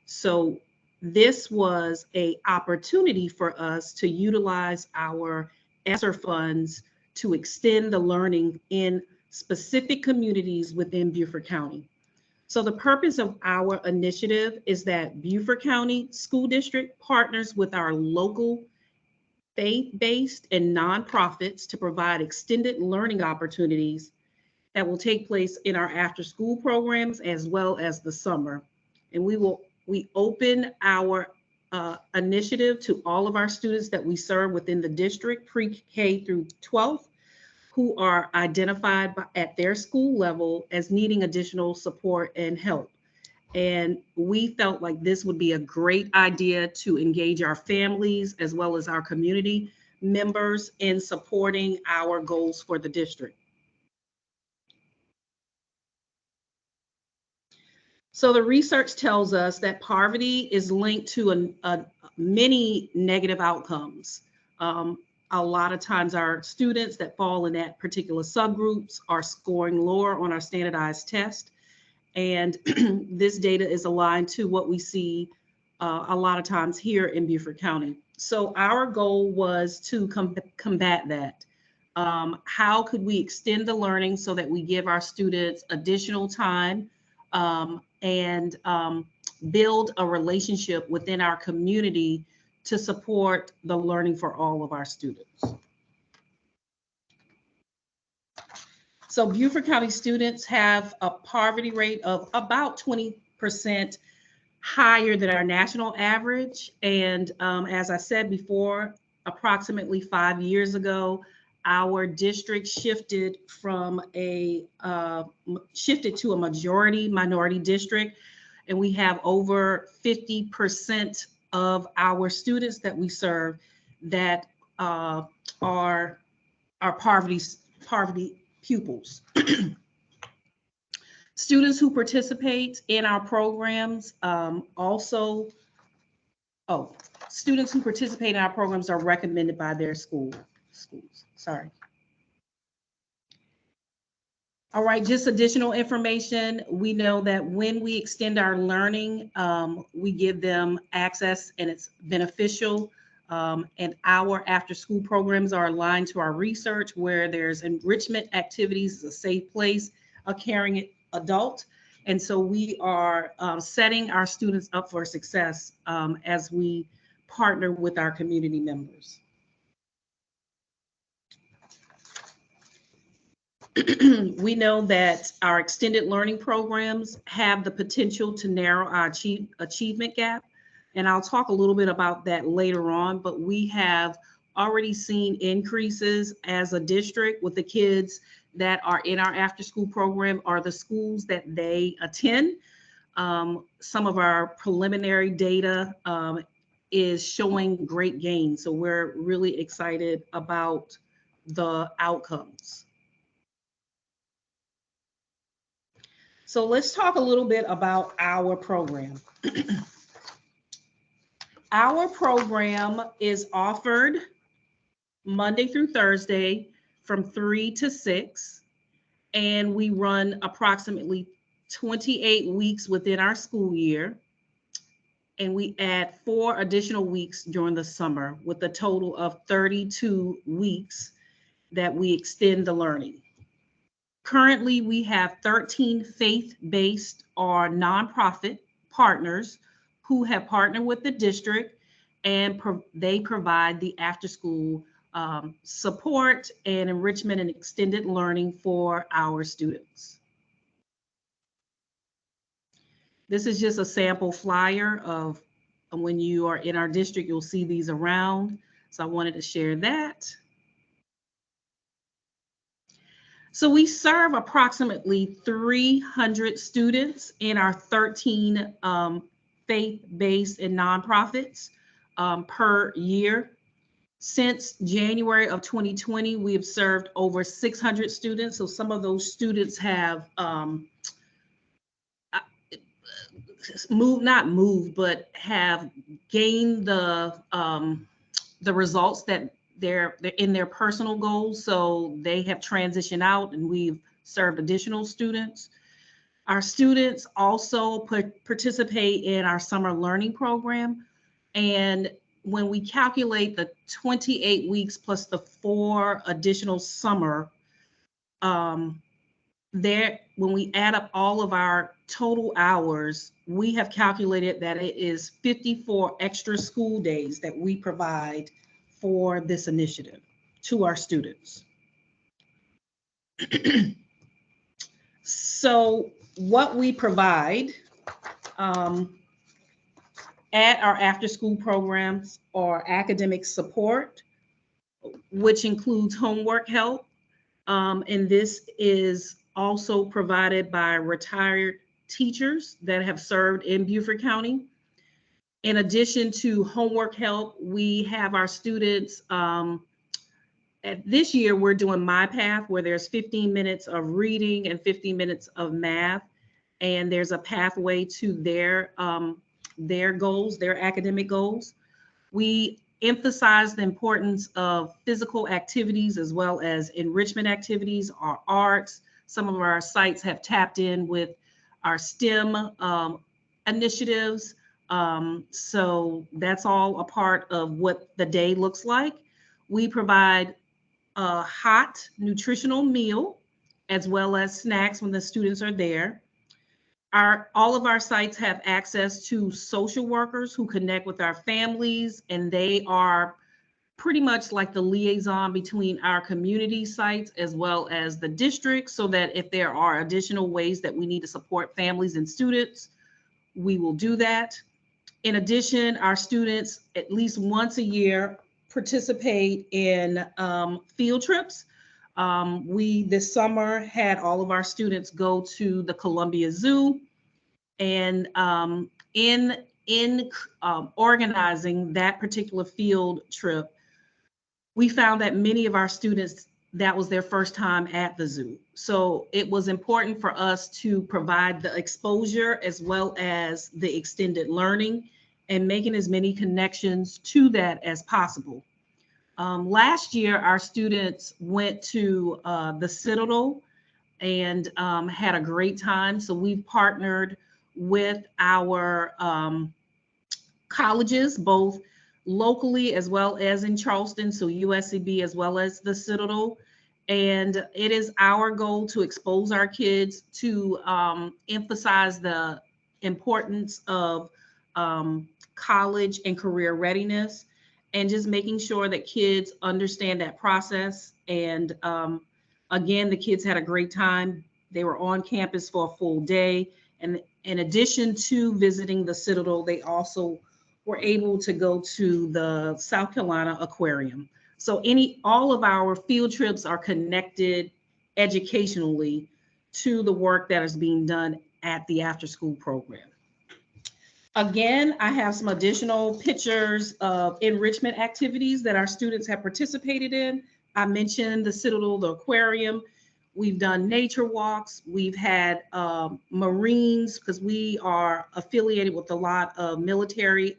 So this was an opportunity for us to utilize our ESSER funds to extend the learning in specific communities within Beaufort County. So the purpose of our initiative is that Beaufort County School District partners with our local faith-based and nonprofits to provide extended learning opportunities that will take place in our after-school programs as well as the summer. And we open our initiative to all of our students that we serve within the district, pre-K through 12th, who are identified at their school level as needing additional support and help. And we felt like this would be a great idea to engage our families as well as our community members in supporting our goals for the district. So the research tells us that poverty is linked to many negative outcomes. A lot of times our students that fall in that particular subgroups are scoring lower on our standardized test. And this data is aligned to what we see a lot of times here in Beaufort County. So our goal was to combat that. How could we extend the learning so that we give our students additional time and build a relationship within our community to support the learning for all of our students. So Beaufort County students have a poverty rate of about 20% higher than our national average. And as I said before, approximately 5 years ago, our district shifted from shifted to a majority minority district, and we have over 50% of our students that we serve that are poverty pupils. Students who participate in our programs students who participate in our programs are recommended by their schools. Sorry. All right, just additional information. We know that when we extend our learning, we give them access and it's beneficial. And our after-school programs are aligned to our research where there's enrichment activities, a safe place, a caring adult. And so we are setting our students up for success as we partner with our community members. We know that our extended learning programs have the potential to narrow our achievement gap. And I'll talk a little bit about that later on, but we have already seen increases as a district with the kids that are in our after-school program or the schools that they attend. Some of our preliminary data is showing great gains. So we're really excited about the outcomes. So let's talk a little bit about our program. Our program is offered Monday through Thursday from 3 to 6, and we run approximately 28 weeks within our school year, and we add 4 additional weeks during the summer with a total of 32 weeks that we extend the learning. Currently, we have 13 faith-based or nonprofit partners who have partnered with the district, and they provide the after-school support and enrichment and extended learning for our students. This is just a sample flyer of when you are in our district, you'll see these around. So I wanted to share that. So we serve approximately 300 students in our 13 faith-based and nonprofits per year. Since January of 2020, we have served over 600 students. So some of those students have but have gained the results that they're in their personal goals. So they have transitioned out and we've served additional students. Our students also participate in our summer learning program. And when we calculate the 28 weeks plus the 4 additional summer, when we add up all of our total hours, we have calculated that it is 54 extra school days that we provide for this initiative to our students. So what we provide at our after-school programs are academic support, which includes homework help. And this is also provided by retired teachers that have served in Beaufort County. In addition to homework help, we have our students, this year we're doing My Path, where there's 15 minutes of reading and 15 minutes of math. And there's a pathway to their goals, their academic goals. We emphasize the importance of physical activities as well as enrichment activities, our arts. Some of our sites have tapped in with our STEM initiatives. So that's all a part of what the day looks like. We provide a hot nutritional meal as well as snacks when the students are there. All of our sites have access to social workers who connect with our families, and they are pretty much like the liaison between our community sites as well as the district, so that if there are additional ways that we need to support families and students, we will do that. In addition, our students at least once a year participate in field trips. We this summer had all of our students go to the Columbia Zoo, and in organizing that particular field trip, we found that many of our students, that was their first time at the zoo. So it was important for us to provide the exposure as well as the extended learning and making as many connections to that as possible. Last year, our students went to the Citadel and had a great time. So we've partnered with our colleges, both locally as well as in Charleston, so USCB as well as the Citadel. And it is our goal to expose our kids to emphasize the importance of college and career readiness, and just making sure that kids understand that process. And again, the kids had a great time. They were on campus for a full day. And in addition to visiting the Citadel, they also were able to go to the South Carolina Aquarium. So all of our field trips are connected educationally to the work that is being done at the after-school program. Again, I have some additional pictures of enrichment activities that our students have participated in. I mentioned the Citadel, the aquarium. We've done nature walks. We've had Marines, because we are affiliated with a lot of military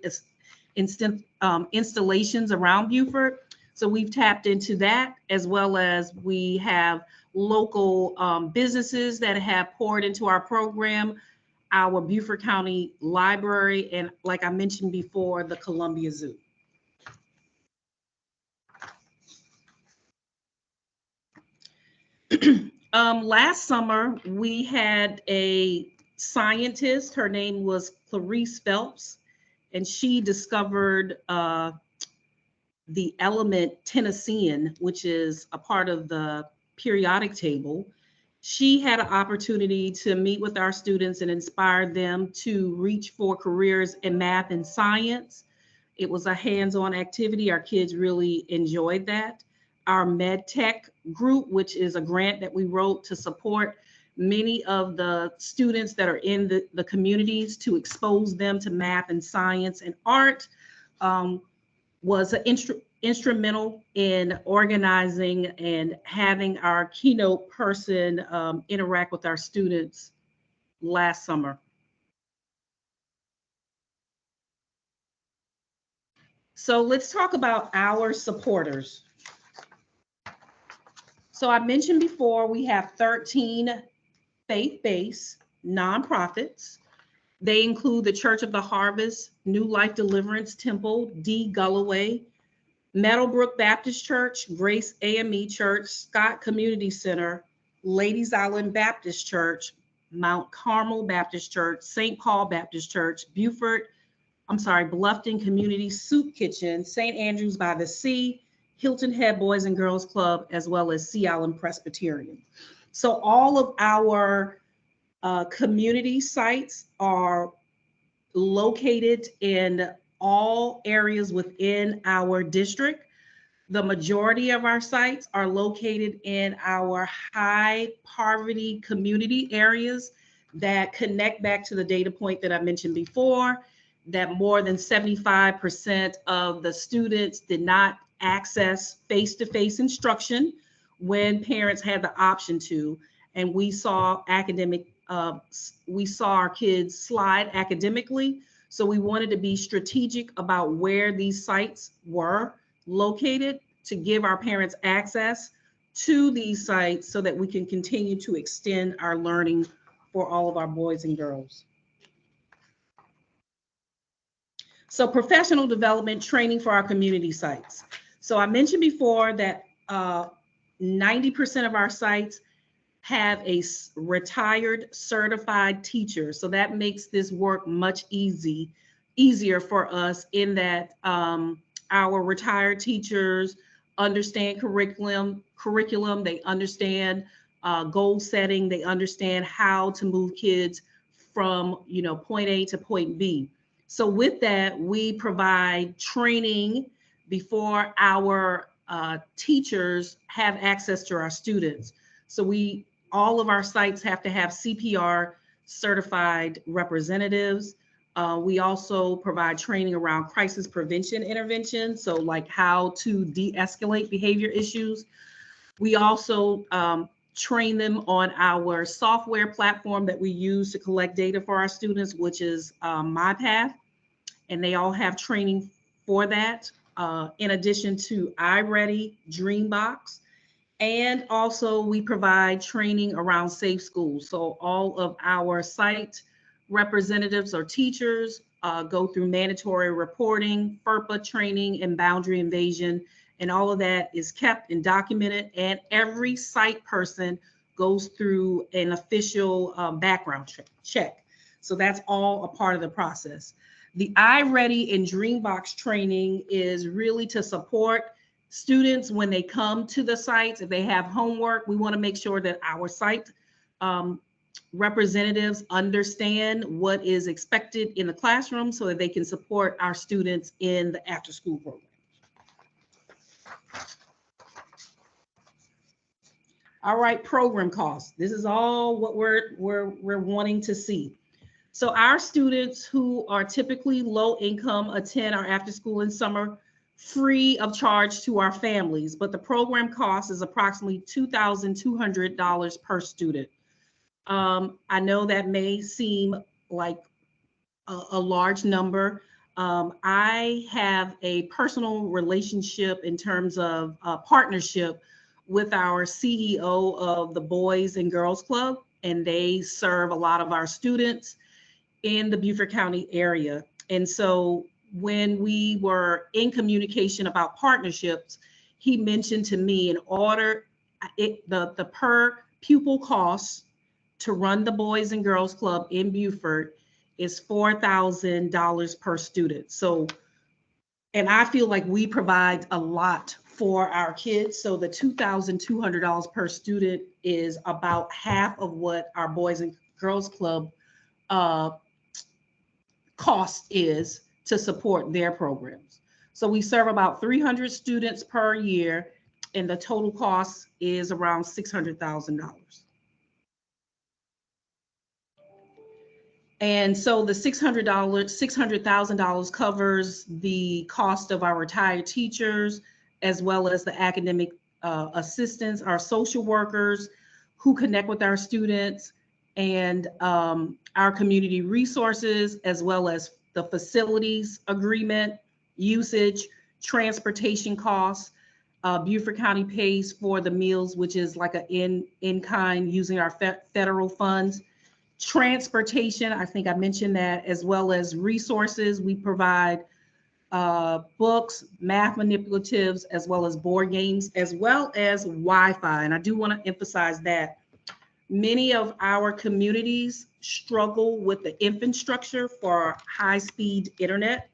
installations around Beaufort. So we've tapped into that, as well as we have local businesses that have poured into our program, our Beaufort County Library, and like I mentioned before, the Columbia Zoo. Last summer, we had a scientist. Her name was Clarice Phelps, and she discovered the element tennessine, which is a part of the periodic table. She had an opportunity to meet with our students and inspire them to reach for careers in math and science. It was a hands-on activity. Our kids really enjoyed that. Our MedTech group, which is a grant that we wrote to support many of the students that are in the communities, to expose them to math and science and art, was instrumental in organizing and having our keynote person interact with our students last summer. So let's talk about our supporters. So I mentioned before, we have 13 faith-based nonprofits. They include the Church of the Harvest, New Life Deliverance Temple, D. Gulloway, Meadowbrook Baptist Church, Grace AME Church, Scott Community Center, Ladies Island Baptist Church, Mount Carmel Baptist Church, St. Paul Baptist Church, Bluffton Community Soup Kitchen, St. Andrews by the Sea, Hilton Head Boys and Girls Club, as well as Sea Island Presbyterian. So all of our community sites are located in all areas within our district. The majority of our sites are located in our high poverty community areas that connect back to the data point that I mentioned before, that more than 75% of the students did not access face-to-face instruction when parents had the option to. And we saw our kids slide academically. So we wanted to be strategic about where these sites were located to give our parents access to these sites so that we can continue to extend our learning for all of our boys and girls. So professional development training for our community sites. So I mentioned before that 90% of our sites have a retired certified teacher. So that makes this work much easier for us in that our retired teachers understand curriculum, they understand goal setting, they understand how to move kids from point A to point B. So with that, we provide training before our teachers have access to our students. So all of our sites have to have CPR certified representatives. We also provide training around crisis prevention intervention, so like how to de-escalate behavior issues. We also train them on our software platform that we use to collect data for our students, which is MyPath, and they all have training for that, in addition to iReady, Dreambox. And also we provide training around safe schools. So all of our site representatives or teachers go through mandatory reporting, FERPA training, and boundary invasion. And all of that is kept and documented. And every site person goes through an official background check. So that's all a part of the process. The iReady and Dreambox training is really to support students when they come to the sites. If they have homework, we want to make sure that our site representatives understand what is expected in the classroom so that they can support our students in the after-school program. All right, program costs. This is all what we're wanting to see. So our students who are typically low income attend our after school and summer free of charge to our families, but the program cost is approximately $2,200 per student. I know that may seem like a large number. I have a personal relationship in terms of partnership with our CEO of the Boys and Girls Club, and they serve a lot of our students in the Beaufort County area. And so when we were in communication about partnerships, he mentioned to me the per pupil cost to run the Boys and Girls Club in Beaufort is $4,000 per student. So, and I feel like we provide a lot for our kids. So the $2,200 per student is about half of what our Boys and Girls Club cost is to support their programs. So we serve about 300 students per year, and the total cost is around $600,000. And so the $600,000 covers the cost of our retired teachers, as well as the academic assistants, our social workers who connect with our students, and our community resources, as well as the facilities agreement, usage, transportation costs. Beaufort County pays for the meals, which is like an in-kind using our federal funds. Transportation, I think I mentioned that, as well as resources. We provide books, math manipulatives, as well as board games, as well as Wi-Fi. And I do want to emphasize that many of our communities struggle with the infrastructure for high-speed internet.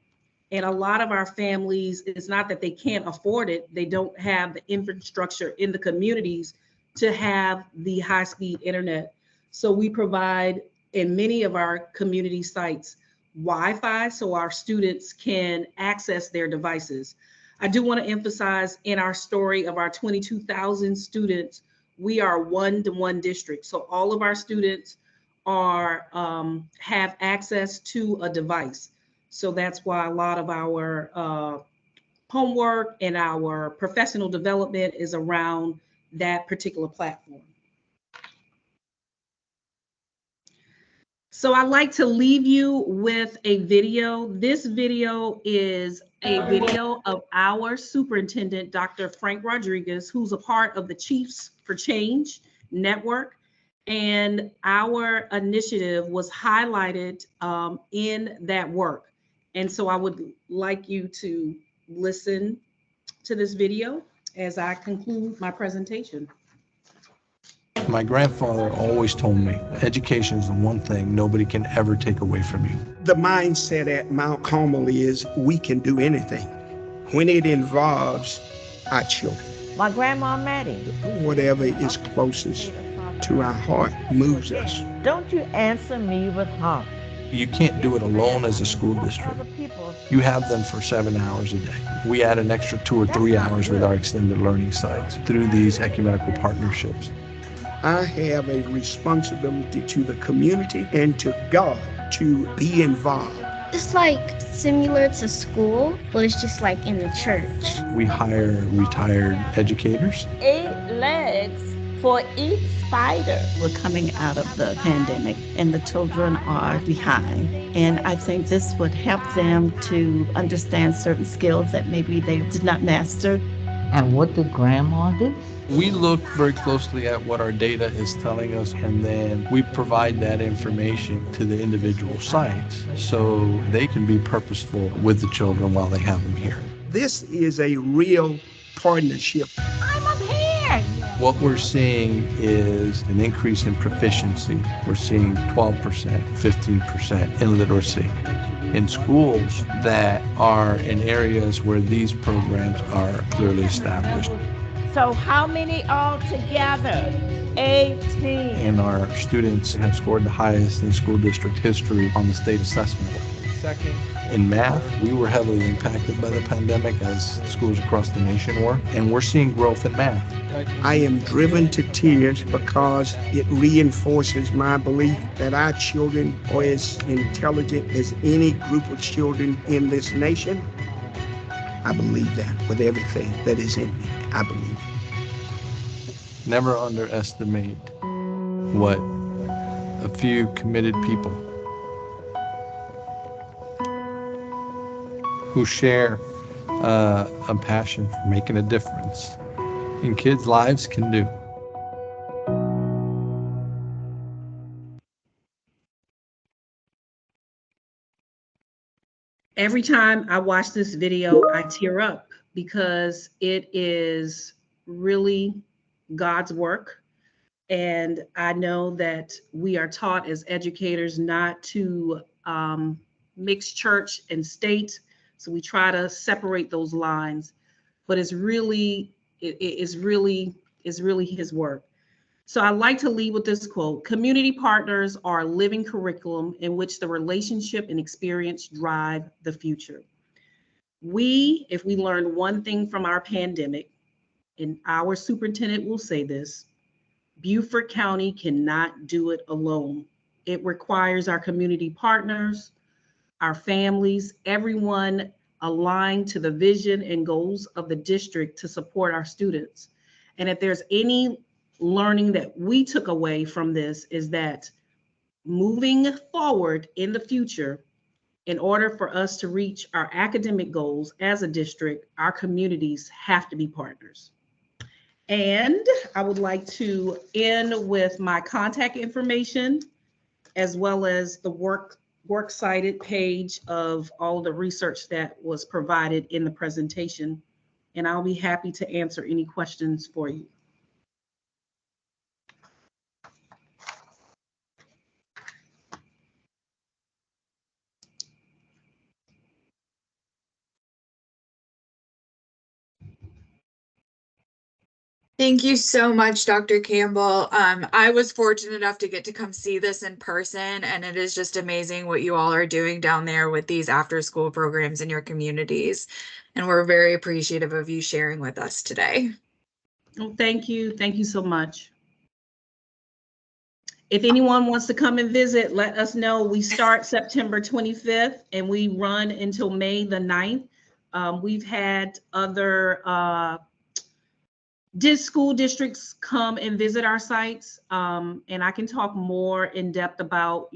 And a lot of our families, it's not that they can't afford it, they don't have the infrastructure in the communities to have the high-speed internet. So we provide in many of our community sites Wi-Fi so our students can access their devices. I do want to emphasize in our story of our 22,000 students, we are one-to-one district. So all of our students are have access to a device. So that's why a lot of our homework and our professional development is around that particular platform. So I'd like to leave you with a video. This video is a video of our superintendent, Dr. Frank Rodriguez, who's a part of the Chiefs for Change network. And our initiative was highlighted in that work. And so I would like you to listen to this video as I conclude my presentation. My grandfather always told me, education is the one thing nobody can ever take away from you. The mindset at Mount Carmel is we can do anything when it involves our children. My grandma Maddie. Whatever is closest to our heart moves us. Don't you answer me with heart. You can't do it alone as a school district. You have them for 7 hours a day. We add an extra 2 or 3 hours with our extended learning sites through these ecumenical partnerships. I have a responsibility to the community and to God to be involved. It's like similar to school, but it's just like in the church. We hire retired educators. 8 legs for each spider. We're coming out of the pandemic and the children are behind. And I think this would help them to understand certain skills that maybe they did not master. And what did Grandma do? We look very closely at what our data is telling us, and then we provide that information to the individual sites so they can be purposeful with the children while they have them here. This is a real partnership. I'm up here. What we're seeing is an increase in proficiency. We're seeing 12%, 15% in literacy in schools that are in areas where these programs are clearly established. So how many altogether? 18. And our students have scored the highest in school district history on the state assessment. Second, in math, we were heavily impacted by the pandemic as schools across the nation were, and we're seeing growth in math. I am driven to tears because it reinforces my belief that our children are as intelligent as any group of children in this nation. I believe that with everything that is in me. I believe. Never underestimate what a few committed people who share a passion for making a difference in kids' lives can do. Every time I watch this video, I tear up because it is really God's work. And I know that we are taught as educators not to mix church and state. So we try to separate those lines, but it's really his work. So I like to lead with this quote: community partners are a living curriculum in which the relationship and experience drive the future. If we learned one thing from our pandemic, and our superintendent will say this, Beaufort County cannot do it alone. It requires our community partners, our families, everyone aligned to the vision and goals of the district to support our students. And if there's any learning that we took away from this, is that moving forward in the future, in order for us to reach our academic goals as a district, our communities have to be partners. And I would like to end with my contact information, as well as the works cited page of all the research that was provided in the presentation. And I'll be happy to answer any questions for you. Thank you so much, Dr. Campbell. I was fortunate enough to get to come see this in person, and it is just amazing what you all are doing down there with these after-school programs in your communities. And we're very appreciative of you sharing with us today. Well, thank you. Thank you so much. If anyone wants to come and visit, let us know. We start September 25th and we run until May the 9th. We've had other Did school districts come and visit our sites? And I can talk more in depth about,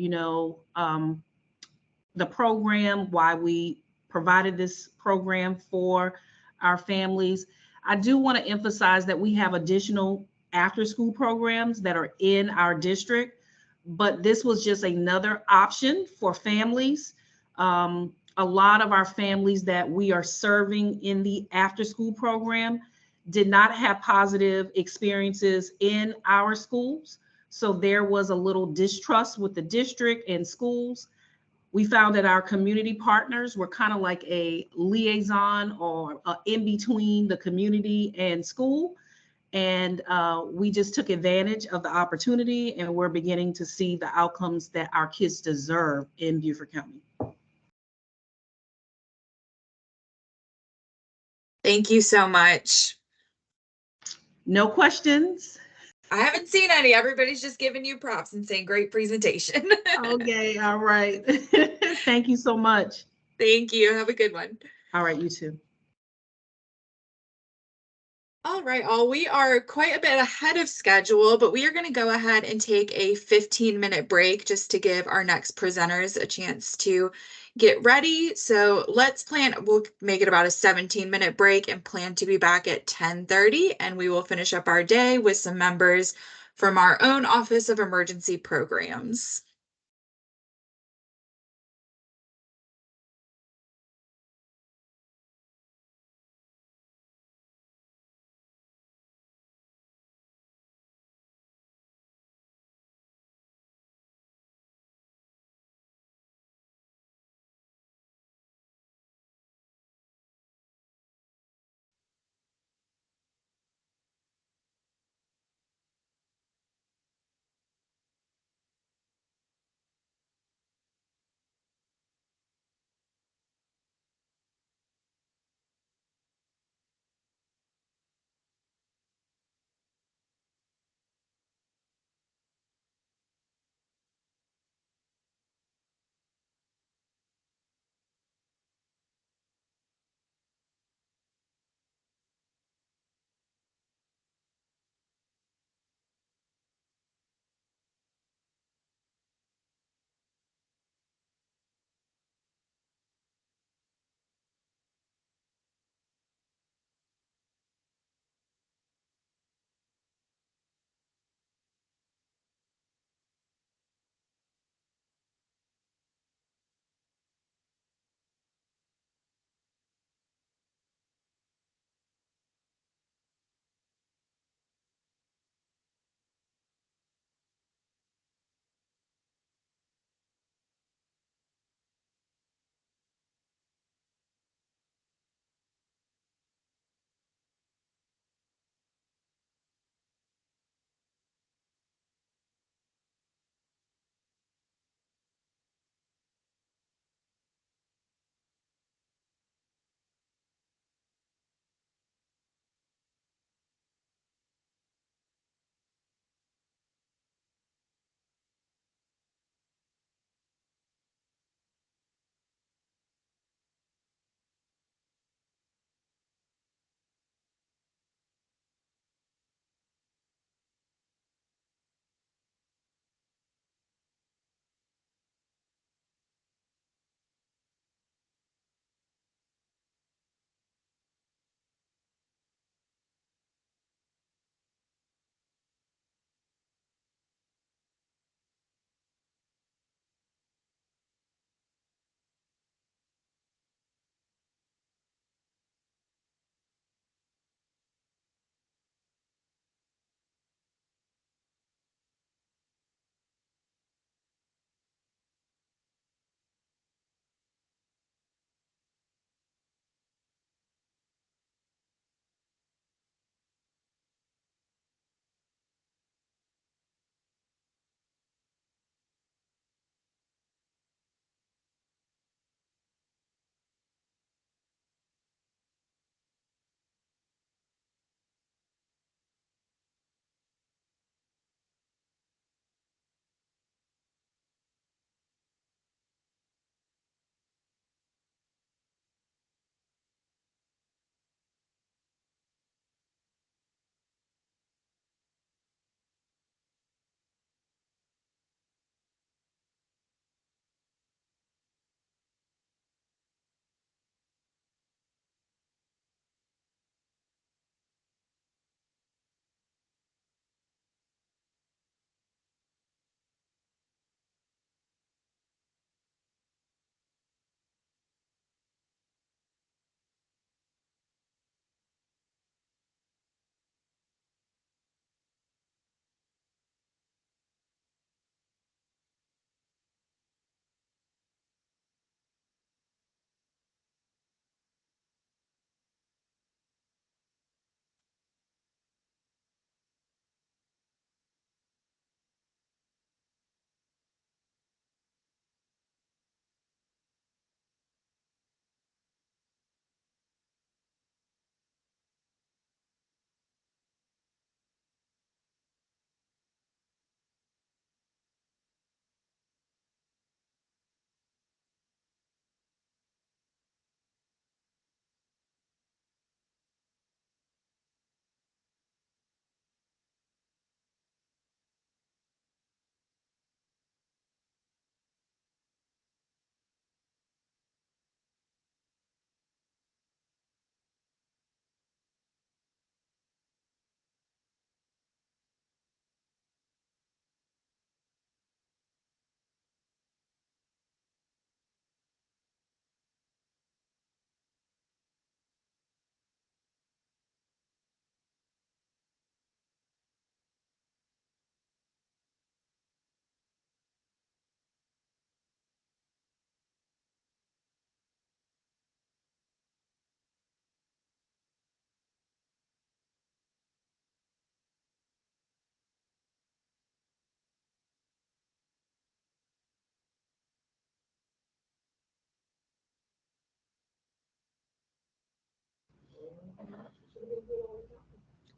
the program, why we provided this program for our families. I do want to emphasize that we have additional after-school programs that are in our district, but this was just another option for families. A lot of our families that we are serving in the after-school program did not have positive experiences in our schools. So there was a little distrust with the district and schools. We found that our community partners were kind of like a liaison or in between the community and school. And we just took advantage of the opportunity, and we're beginning to see the outcomes that our kids deserve in Beaufort County. Thank you so much. No questions? I haven't seen any. Everybody's just giving you props and saying great presentation. Okay, all right. Thank you so much. Thank you. Have a good one. All right, you too. All right, all, we are quite a bit ahead of schedule, but we are going to go ahead and take a 15-minute break just to give our next presenters a chance to get ready. So we'll make it about a 17-minute break and plan to be back at 10:30, and we will finish up our day with some members from our own Office of Emergency Programs.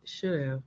Should have.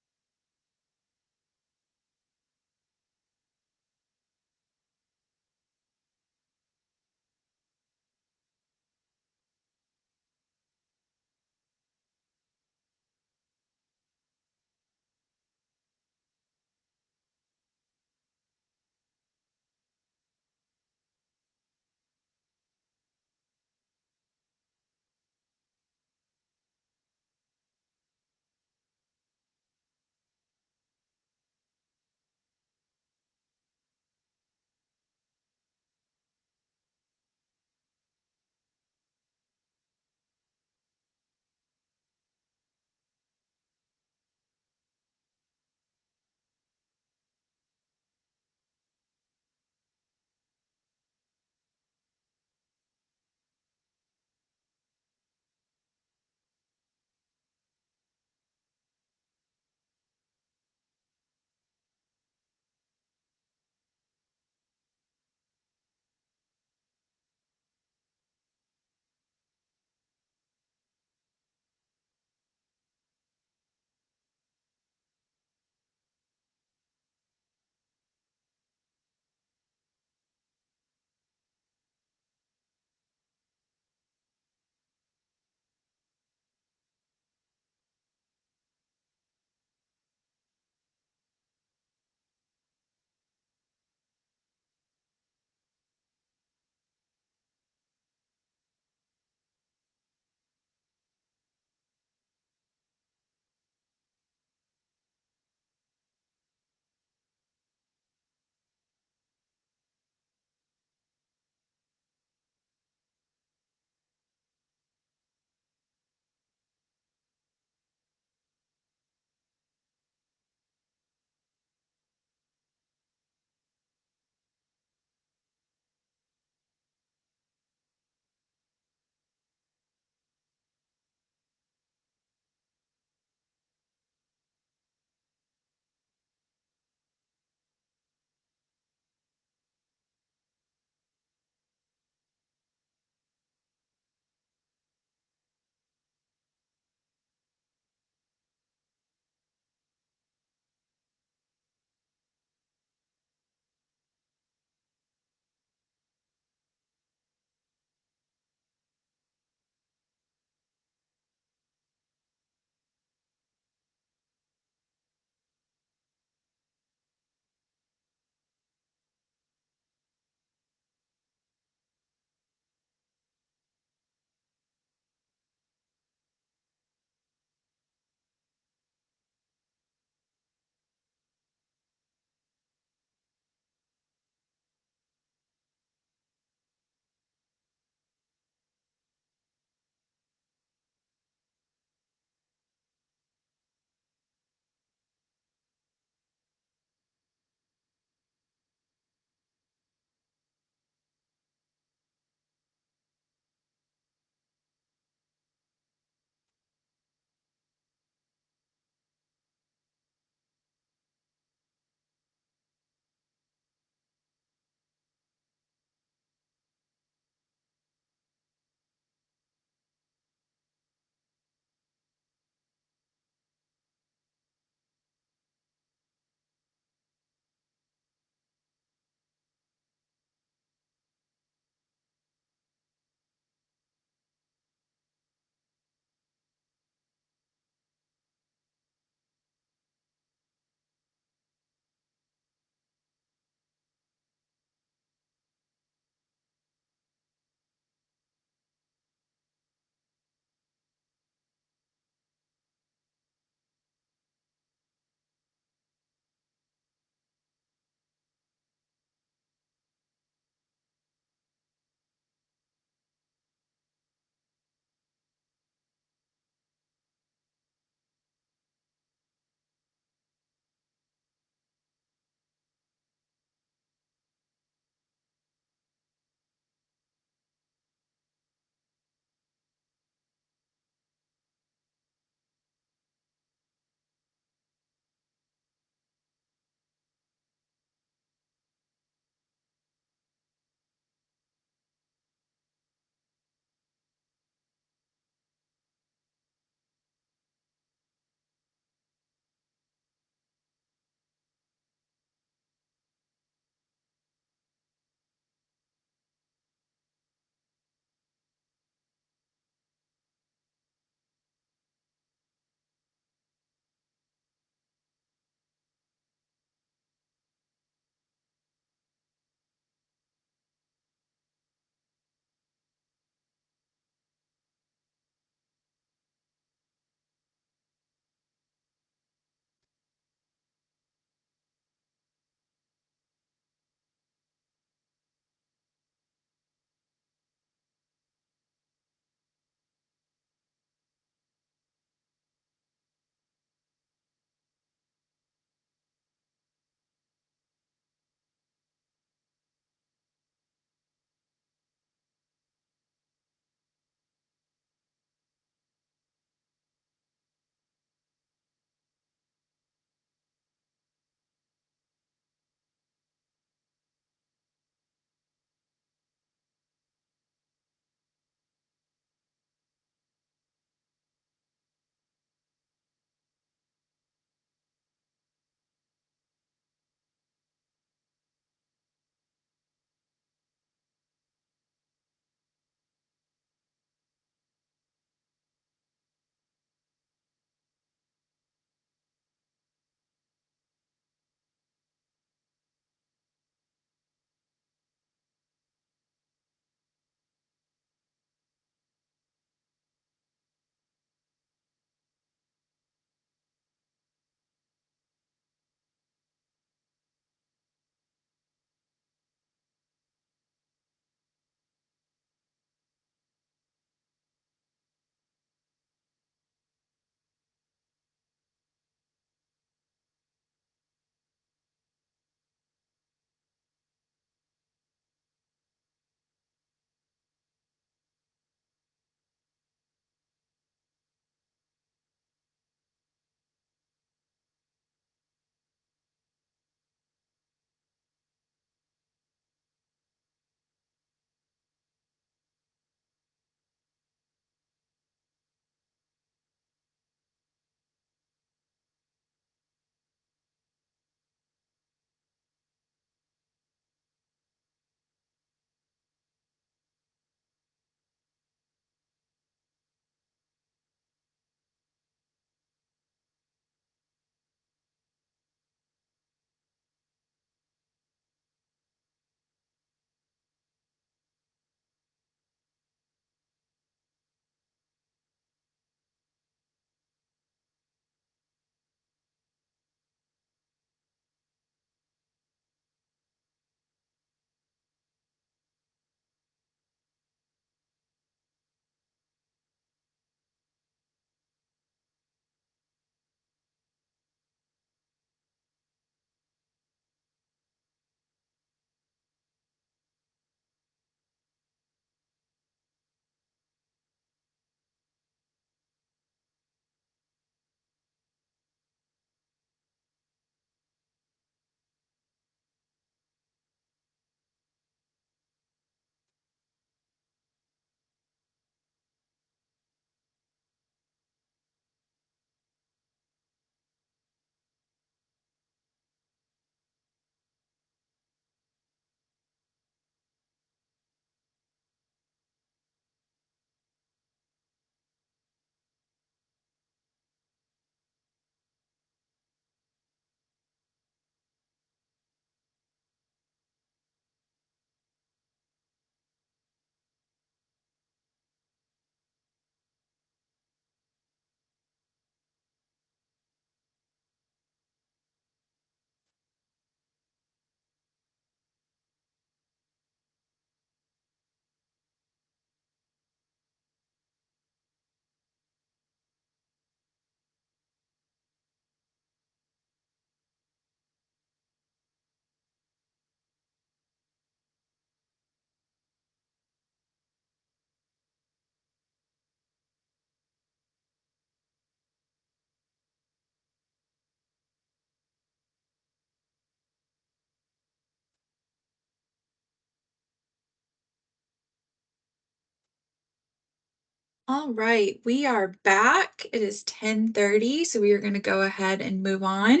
All right, we are back. It is 10:30, so we are going to go ahead and move on.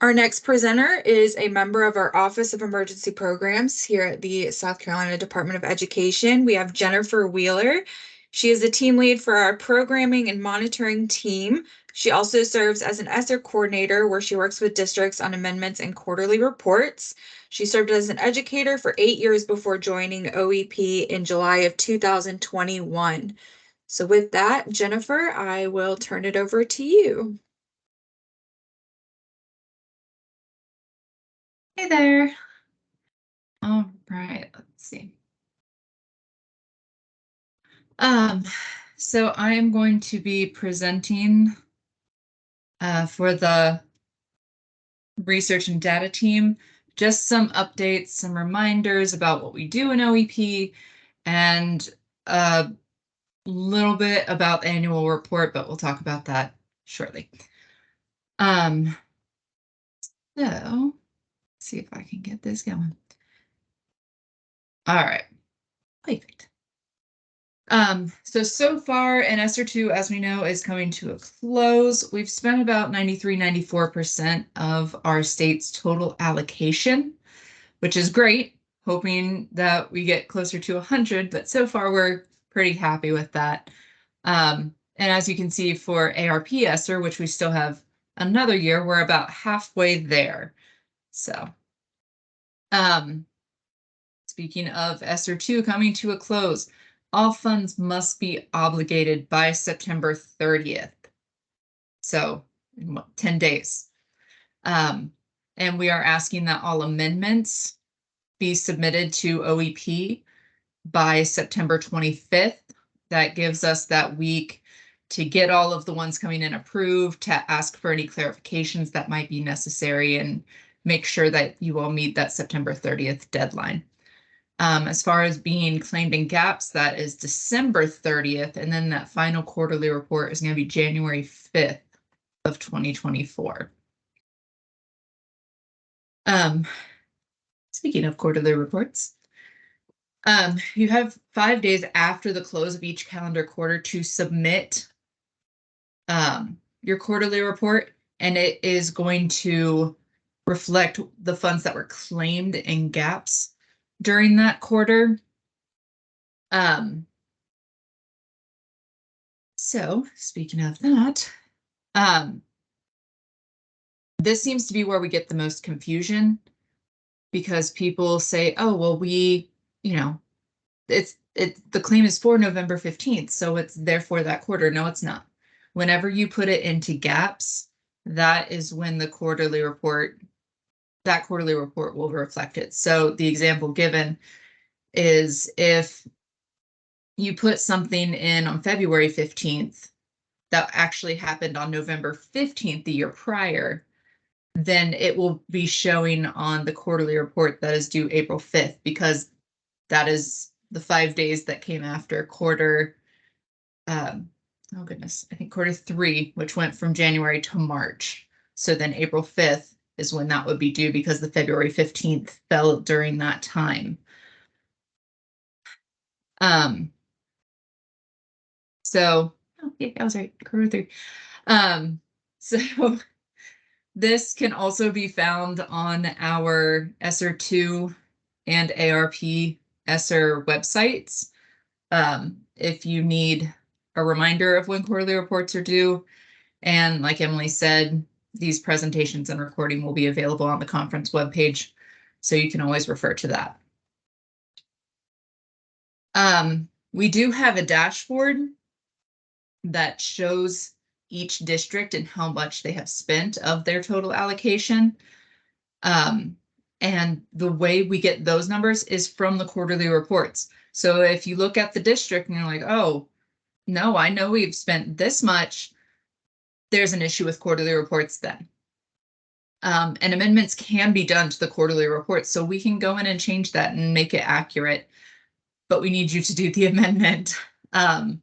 Our next presenter is a member of our Office of Emergency Programs here at the South Carolina Department of Education. We have Jennifer Wheeler. She is the team lead for our programming and monitoring team. She also serves as an ESSER coordinator where she works with districts on amendments and quarterly reports. She served as an educator for 8 years before joining OEP in July of 2021. So with that, Jennifer, I will turn it over to you. Hey there. All right, let's see. So I am going to be presenting for the research and data team, just some updates, some reminders about what we do in OEP, and a little bit about the annual report, but we'll talk about that shortly. So see if I can get this going. All right, perfect. So far in ESSER 2, as we know, is coming to a close. We've spent about 94% of our state's total allocation, which is great, hoping that we get closer to 100, but so far we're pretty happy with that. And as you can see for ARP ESSER, which we still have another year, we're about halfway there. So, speaking of ESSER 2 coming to a close, all funds must be obligated by September 30th. So in 10 days. And we are asking that all amendments be submitted to OEP by September 25th. That gives us that week to get all of the ones coming in approved, to ask for any clarifications that might be necessary, and make sure that you all meet that September 30th deadline. As far as being claimed in gaps, that is December 30th, and then that final quarterly report is going to be January 5th of 2024. Speaking of quarterly reports, you have 5 days after the close of each calendar quarter to submit your quarterly report, and it is going to reflect the funds that were claimed in gaps during that quarter. So speaking of that, this seems to be where we get the most confusion, because people say, oh, well, the claim is for November 15th, so it's therefore that quarter. No, it's not. Whenever you put it into gaps, that is when the quarterly report will reflect it. So the example given is if you put something in on February 15th that actually happened on November 15th, the year prior, then it will be showing on the quarterly report that is due April 5th, because that is the 5 days that came after quarter, oh goodness, I think quarter 3, which went from January to March. So then April 5th is when that would be due, because the February 15th fell during that time. So, oh, yeah, I was right, quarter 3. So this can also be found on our ESSER 2 and ARP ESSER websites. If you need a reminder of when quarterly reports are due, and like Emily said, these presentations and recording will be available on the conference webpage, so you can always refer to that. We do have a dashboard that shows each district and how much they have spent of their total allocation. And the way we get those numbers is from the quarterly reports. So if you look at the district and you're like, oh, no, I know we've spent this much, there's an issue with quarterly reports then. And amendments can be done to the quarterly report, so we can go in and change that and make it accurate, but we need you to do the amendment. As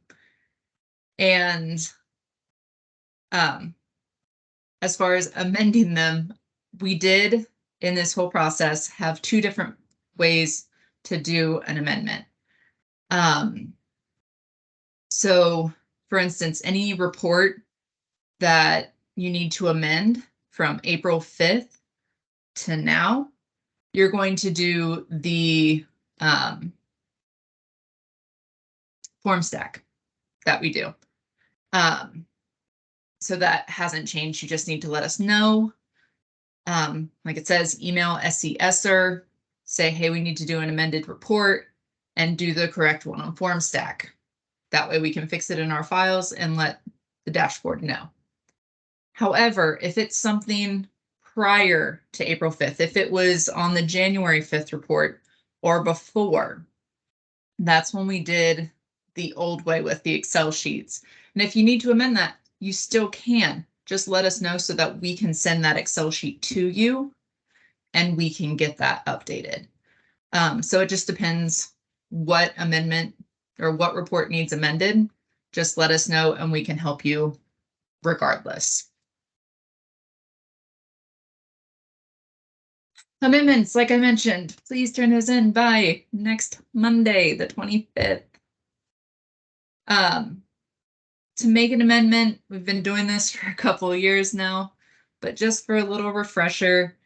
far as amending them, we did in this whole process have 2 different ways to do an amendment. So for instance, any report that you need to amend from April 5th to now, you're going to do the form stack that we do. So that hasn't changed. You just need to let us know. Like it says, email SCSR, say, hey, we need to do an amended report and do the correct one on form stack. That way we can fix it in our files and let the dashboard know. However, if it's something prior to April 5th, if it was on the January 5th report or before, that's when we did the old way with the Excel sheets. And if you need to amend that, you still can. Just let us know so that we can send that Excel sheet to you and we can get that updated. So it just depends what amendment or what report needs amended. Just let us know and we can help you regardless. Amendments, like I mentioned, please turn those in by next Monday, the 25th. To make an amendment, we've been doing this for a couple of years now, but just for a little refresher,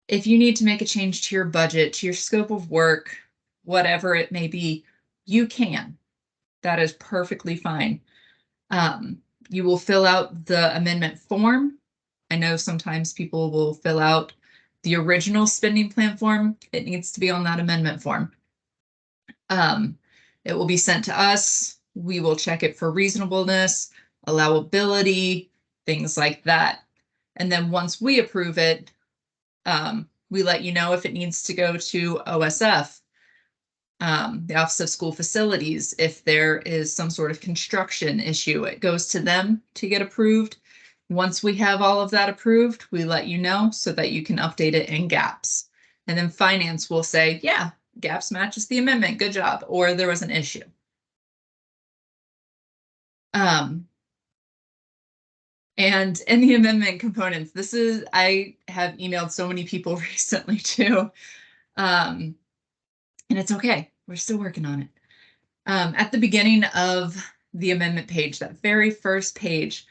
if you need to make a change to your budget, to your scope of work, whatever it may be, you can. That is perfectly fine. You will fill out the amendment form. I know sometimes people will fill out the original spending plan form. It needs to be on that amendment form. It will be sent to us. We will check it for reasonableness, allowability, things like that. And then once we approve it, we let you know if it needs to go to OSF, the Office of School Facilities. If there is some sort of construction issue, it goes to them to get approved. Once we have all of that approved, we let you know so that you can update it in GAPS. And then finance will say, yeah, GAPS matches the amendment, good job, or there was an issue. And in the amendment components, I have emailed so many people recently too. And it's okay, we're still working on it. At the beginning of the amendment page, that very first page,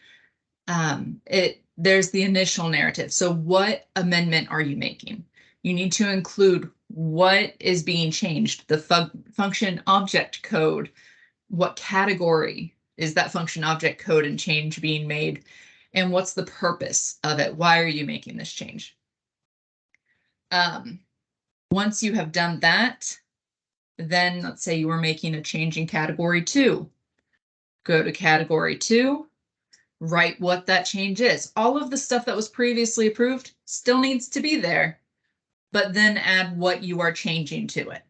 there's the initial narrative. So what amendment are you making? You need to include what is being changed, the function object code, what category is that function object code and change being made, and what's the purpose of it? Why are you making this change? Once you have done that, then let's say you were making a change in category 2. Go to category 2, write what that change is. All of the stuff that was previously approved still needs to be there, but then add what you are changing to it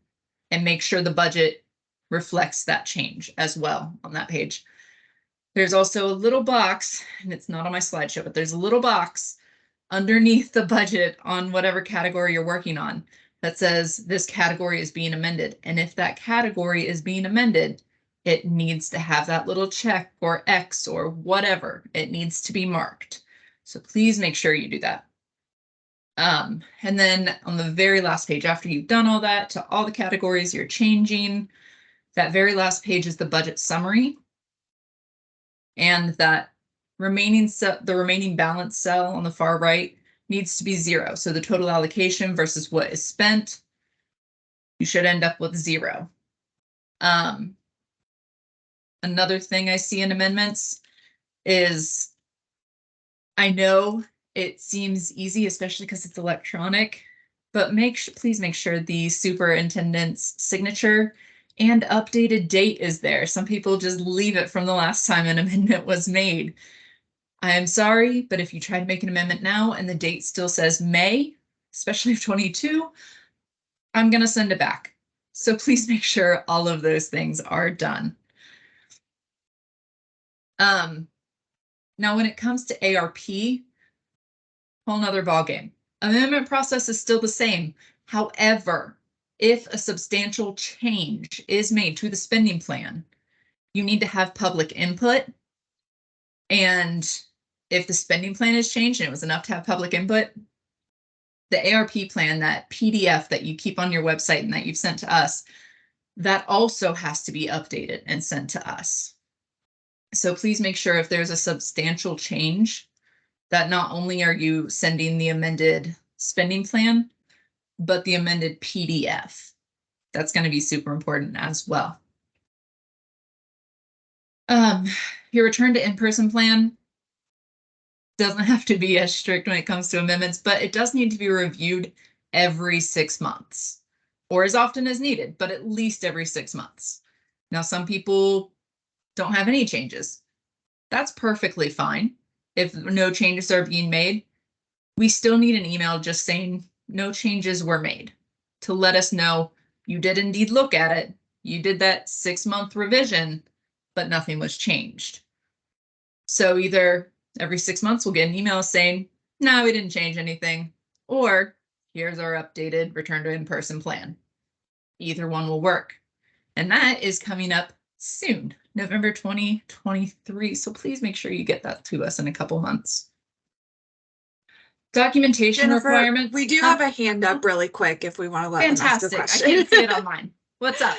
and make sure the budget reflects that change as well on that page. There's also a little box, and it's not on my slideshow, but there's a little box underneath the budget on whatever category you're working on that says this category is being amended. And if that category is being amended, it needs to have that little check or X or whatever. It needs to be marked. So please make sure you do that. And then on the very last page, after you've done all that to all the categories you're changing, that very last page is the budget summary. And that the remaining balance cell on the far right needs to be 0. So the total allocation versus what is spent, you should end up with 0. Another thing I see in amendments is, I know it seems easy, especially because it's electronic, but please make sure the superintendent's signature and updated date is there. Some people just leave it from the last time an amendment was made. I am sorry, but if you try to make an amendment now and the date still says May, especially of 22, I'm going to send it back. So please make sure all of those things are done. Now, when it comes to ARP, whole nother ballgame. Amendment process is still the same. However, if a substantial change is made to the spending plan, you need to have public input. And if the spending plan has changed and it was enough to have public input, the ARP plan, that PDF that you keep on your website and that you've sent to us, that also has to be updated and sent to us. So please make sure if there's a substantial change that not only are you sending the amended spending plan, but the amended PDF. That's going to be super important as well. Your return to in-person plan doesn't have to be as strict when it comes to amendments, but it does need to be reviewed every 6 months or as often as needed, but at least every 6 months. Now, some people don't have any changes. That's perfectly fine. If no changes are being made, we still need an email just saying no changes were made to let us know you did indeed look at it. You did that 6-month revision, but nothing was changed. So either every 6 months we'll get an email saying, no, we didn't change anything, or here's our updated return to in-person plan. Either one will work. And that is coming up soon, November 2023. So please make sure you get that to us in a couple months. Documentation Jennifer, requirements. we do have a hand up really quick if we want to let them ask a Fantastic. I question. can't see it on mine. What's up?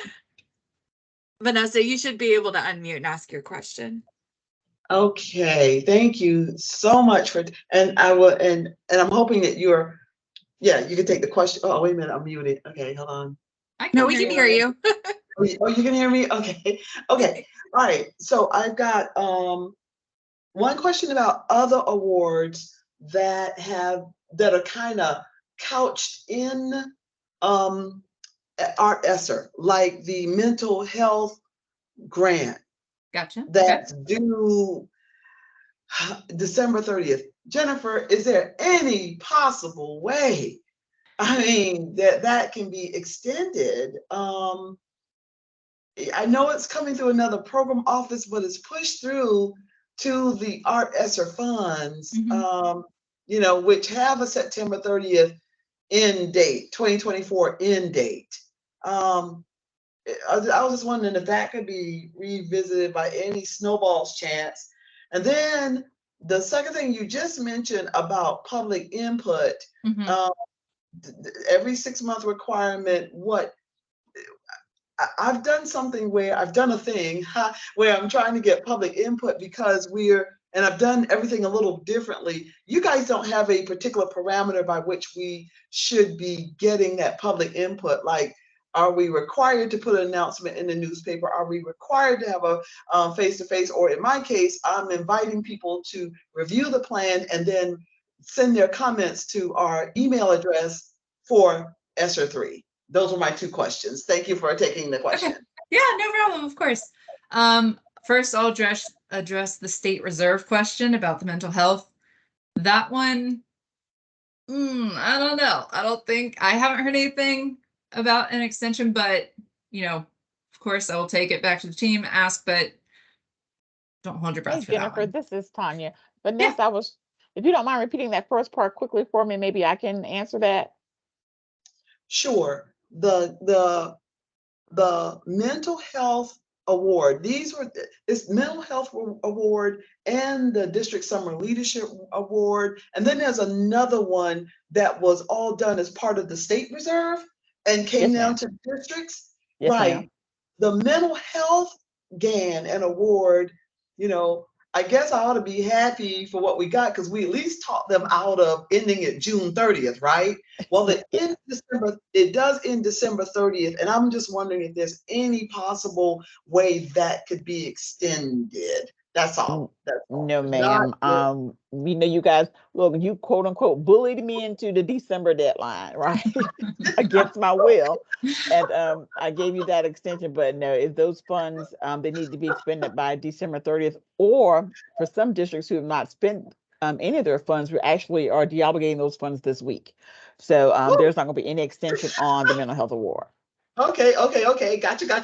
Vanessa, you should be able to unmute and ask your question. Okay, thank you so much for, and I will, and I'm hoping that you're, yeah, you can take the question. Oh, wait a minute, I'm muted. Okay, hold on. No, we can hear you. Oh, you can hear me? Okay, okay, all right. So I've got one question about other awards that are kind of couched in Art Esser, like the mental health grant. Gotcha. That's due December 30th. Jennifer, is there any possible way, I mean, that can be extended? I know it's coming through another program office, but it's pushed through to the Art Esser funds, you know, which have a September 30th end date, 2024 end date. I was just wondering if that could be revisited by any snowball's chance. And then the second thing you just mentioned about public input, every 6-month requirement, I've done something where I've done a thing where I'm trying to get public input because and I've done everything a little differently. You guys don't have a particular parameter by which we should be getting that public input. Like, are we required to put an announcement in the newspaper? Are we required to have a face-to-face? Or in my case, I'm inviting people to review the plan and then send their comments to our email address for ESSER 3. Those were my 2 questions. Thank you for taking the question. Okay. Yeah, no problem, of course. First, I'll address the state reserve question about the mental health. That one, I don't know. I haven't heard anything about an extension, but you know, of course, I will take it back to the team, ask, but don't hold your breath Hey, for that Jennifer, one. this is Tanya. Vanessa, if you don't mind repeating that first part quickly for me, maybe I can answer that. Sure. The mental health award, this mental health award and the district summer leadership award, and then there's another one that was all done as part of the state reserve and came down to districts. Yes, right. ma'am. The mental health GAN and award, you know, I guess I ought to be happy for what we got because we at least taught them out of ending at June 30th, right? Well, it does end December 30th, and I'm just wondering if there's any possible way that could be extended. That's all. No, ma'am. We know you guys, look, you quote unquote bullied me into the December deadline, right? Against my will. And I gave you that extension, but no, if those funds, they need to be expended by December 30th, or for some districts who have not spent any of their funds, we actually are deobligating those funds this week. So there's not going to be any extension on the mental health award. Okay. Gotcha. Okay.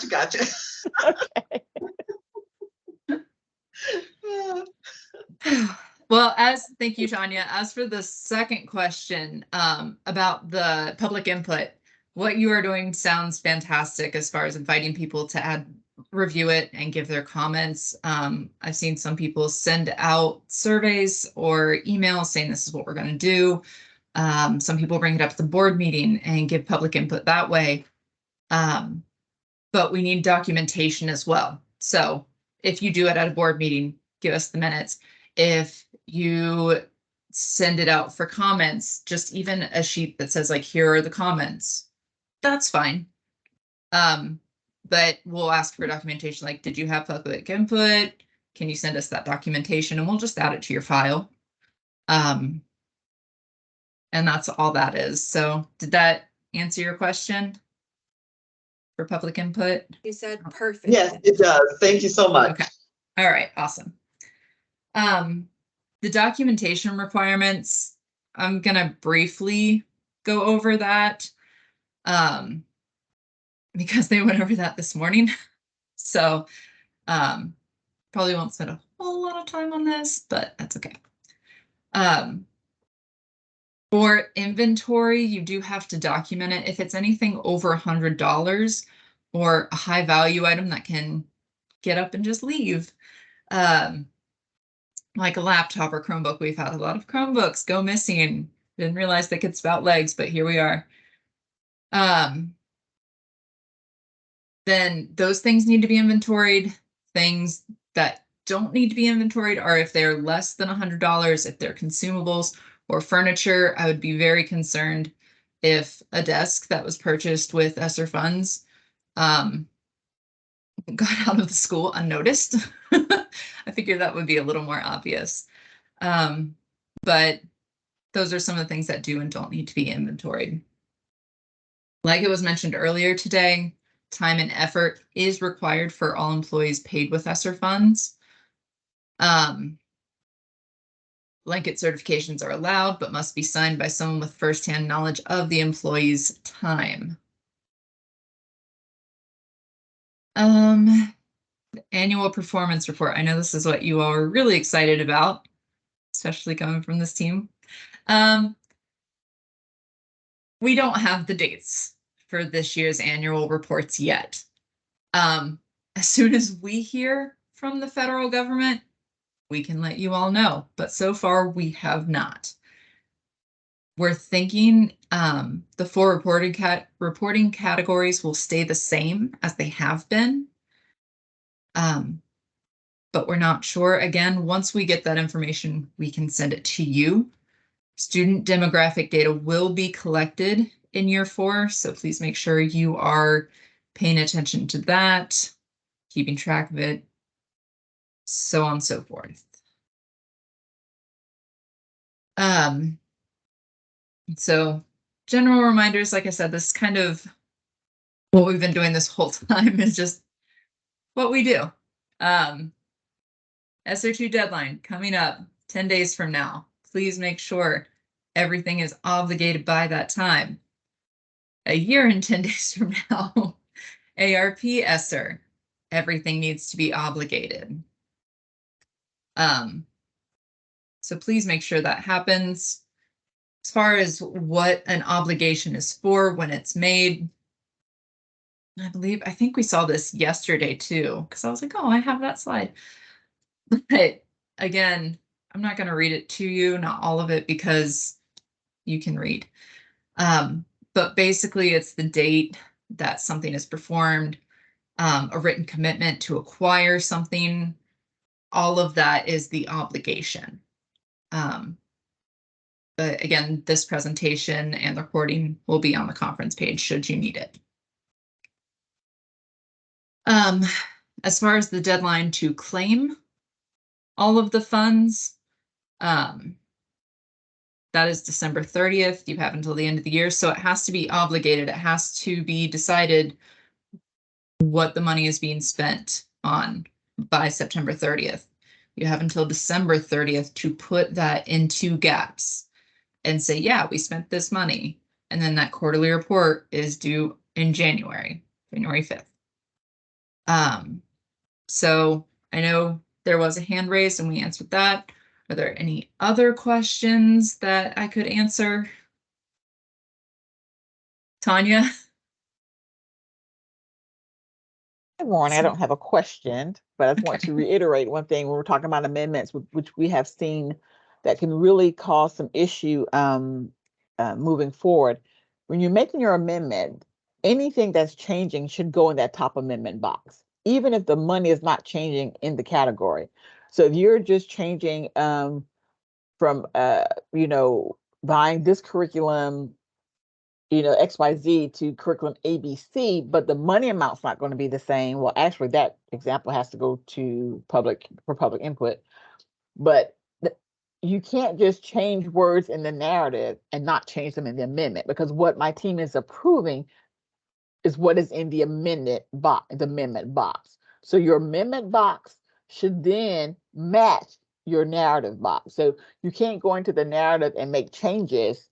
Well, thank you, Tanya. As for the second question about the public input, what you are doing sounds fantastic as far as inviting people to review it and give their comments. I've seen some people send out surveys or emails saying this is what we're going to do. Some people bring it up at the board meeting and give public input that way. But we need documentation as well. So if you do it at a board meeting, give us the minutes. If you send it out for comments, just even a sheet that says like, here are the comments, that's fine. But we'll ask for documentation, like, did you have public input? Can you send us that documentation? And we'll just add it to your file. And that's all that is. So did that answer your question for public input? You said perfect. Yes, it does. Thank you so much. Okay. All right. Awesome. The documentation requirements, I'm going to briefly go over that because they went over that this morning. So probably won't spend a whole lot of time on this, but that's okay. For inventory, you do have to document it. If it's anything over $100 or a high value item that can get up and just leave, like a laptop or Chromebook. We've had a lot of Chromebooks go missing. Didn't realize they could spout legs, but here we are. Then those things need to be inventoried. Things that don't need to be inventoried are if they're less than $100, if they're consumables or furniture. I would be very concerned if a desk that was purchased with ESSER funds got out of the school unnoticed. I figured that would be a little more obvious. But those are some of the things that do and don't need to be inventoried. Like it was mentioned earlier today, time and effort is required for all employees paid with ESSER funds. Blanket certifications are allowed, but must be signed by someone with firsthand knowledge of the employee's time. Annual performance report. I know this is what you all are really excited about, especially coming from this team. We don't have the dates for this year's annual reports yet. As soon as we hear from the federal government, we can let you all know, but so far we have not. We're thinking the 4 reporting categories will stay the same as they have been. But we're not sure. Again, once we get that information, we can send it to you. Student demographic data will be collected in year 4, so please make sure you are paying attention to that, keeping track of it, so on and so forth. So general reminders, like I said, this is kind of what we've been doing this whole time, is just what we do. ESSER 2 deadline coming up 10 days from now. Please make sure everything is obligated by that time. A year and 10 days from now, ARP ESSER, everything needs to be obligated. So please make sure that happens. As far as what an obligation is for when it's made, I think we saw this yesterday too, because I was like, oh, I have that slide. But again, I'm not going to read it to you, not all of it, because you can read. But basically, it's the date that something is performed, a written commitment to acquire something. All of that is the obligation. But again, this presentation and the recording will be on the conference page should you need it. As far as the deadline to claim all of the funds, that is December 30th. You have until the end of the year, so it has to be obligated. It has to be decided what the money is being spent on by September 30th. You have until December 30th to put that into GAPS and say, yeah, we spent this money. And then that quarterly report is due in January 5th. So I know there was a hand raised and we answered that. Are there any other questions that I could answer? Tanya? Good morning. I don't have a question, but I just want to reiterate one thing. When we're talking about amendments, which we have seen that can really cause some issue moving forward. When you're making your amendment, anything that's changing should go in that top amendment box. even if the money is not changing in the category. So if you're just changing from buying this curriculum, XYZ to curriculum ABC, but the money amount's not going to be the same. Well, actually, that example has to go to public input. But you can't just change words in the narrative and not change them in the amendment, because what my team is approving is what is in the amendment box. So your amendment box should then match your narrative box. So you can't go into the narrative and make changes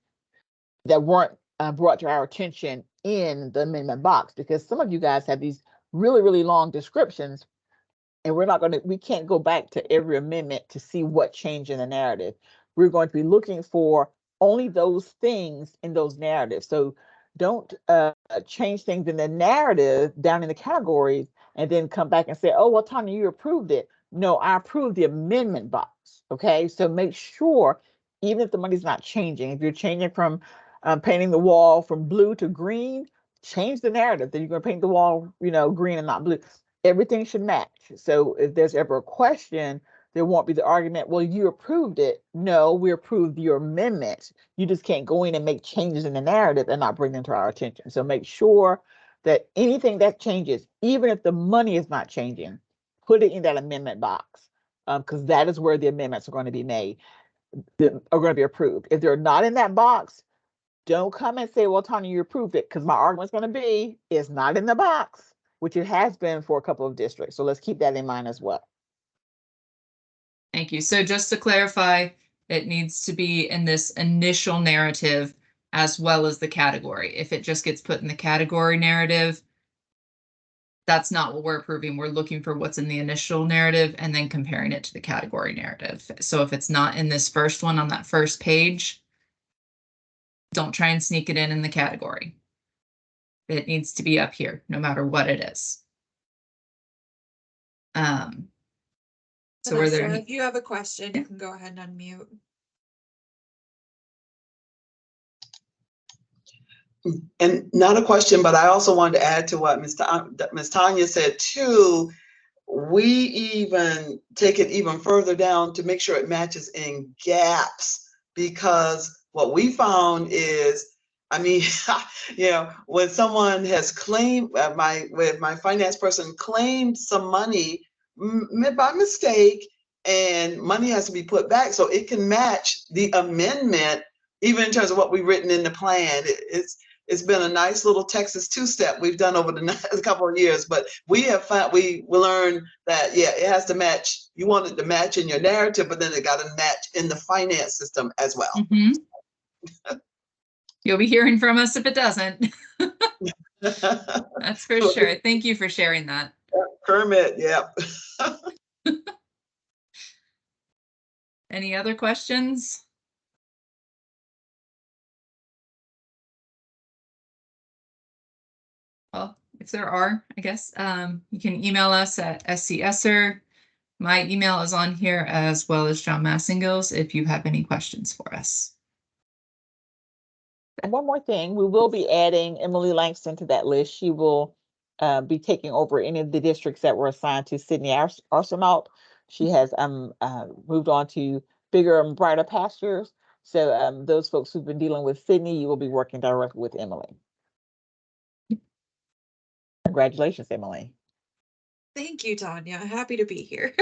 that weren't brought to our attention in the amendment box, because some of you guys have these really, really long descriptions, and we can't go back to every amendment to see what changed in the narrative. We're going to be looking for only those things in those narratives. So don't change things in the narrative down in the categories and then come back and say, oh, well, Tanya, you approved it. No, I approved the amendment box. Okay, so make sure, even if the money's not changing, if you're changing from painting the wall from blue to green, change the narrative that you're going to paint the wall, green and not blue. Everything should match. So if there's ever a question, there won't be the argument, well, you approved it. No, we approved your amendment. You just can't go in and make changes in the narrative and not bring them to our attention. So make sure that anything that changes, even if the money is not changing, put it in that amendment box, because that is where the amendments are going to be made, are going to be approved. If they're not in that box, don't come and say, well, Tanya, you approved it, because my argument's going to be, it's not in the box, which it has been for a couple of districts. So let's keep that in mind as well. Thank you. So just to clarify, it needs to be in this initial narrative as well as the category. If it just gets put in the category narrative, that's not what we're approving. We're looking for what's in the initial narrative and then comparing it to the category narrative. So if it's not in this first one on that first page, don't try and sneak it in the category. It needs to be up here, no matter what it is. So were there if you have a question, you can go ahead and unmute. And not a question, but I also wanted to add to what Ms. Tanya said too. We even take it even further down to make sure it matches in gaps, because what we found is, when someone has claimed, my finance person claimed some money by mistake, and money has to be put back so it can match the amendment, even in terms of what we've written in the plan. It's been a nice little Texas two-step we've done over the couple of years, but we have found, we learned that, it has to match. You want it to match in your narrative, but then it got to match in the finance system as well. Mm-hmm. You'll be hearing from us if it doesn't. That's for sure. Thank you for sharing that. Kermit, yep. Any other questions? Well, if there are, I guess, you can email us at SCESSER. My email is on here, as well as John Massingill's, if you have any questions for us. And one more thing, we will be adding Emily Langston to that list. She will be taking over any of the districts that were assigned to Sydney Arsenault. She has moved on to bigger and brighter pastures. So those folks who've been dealing with Sydney, you will be working directly with Emily. Congratulations, Emily. Thank you, Tanya. Happy to be here.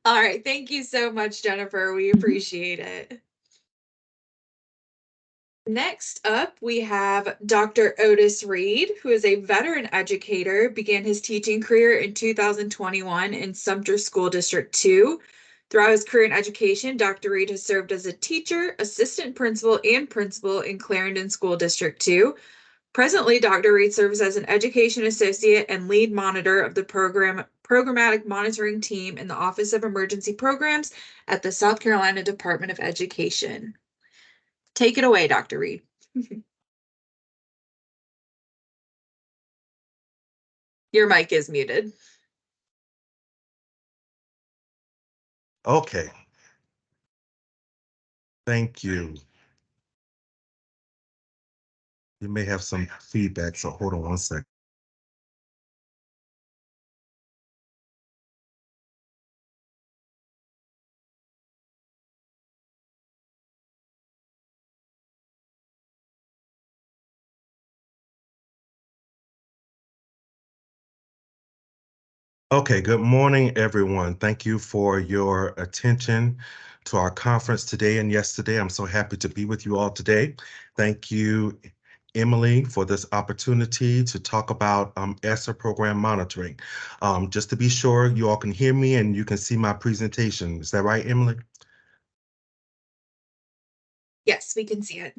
All right. Thank you so much, Jennifer. We appreciate it. Next up, we have Dr. Otis Reed, who is a veteran educator, began his teaching career in 2021 in Sumter School District 2. Throughout his career in education, Dr. Reed has served as a teacher, assistant principal, and principal in Clarendon School District 2. Presently, Dr. Reed serves as an education associate and lead monitor of the programmatic monitoring team in the Office of Emergency Programs at the South Carolina Department of Education. Take it away, Dr. Reed. Your mic is muted. Okay. Thank you. You may have some feedback, so hold on one second. Okay, good morning, everyone. Thank you for your attention to our conference today and yesterday. I'm so happy to be with you all today. Thank you, Emily, for this opportunity to talk about ESSER program monitoring. Just to be sure you all can hear me and you can see my presentation. Is that right, Emily? Yes, we can see it.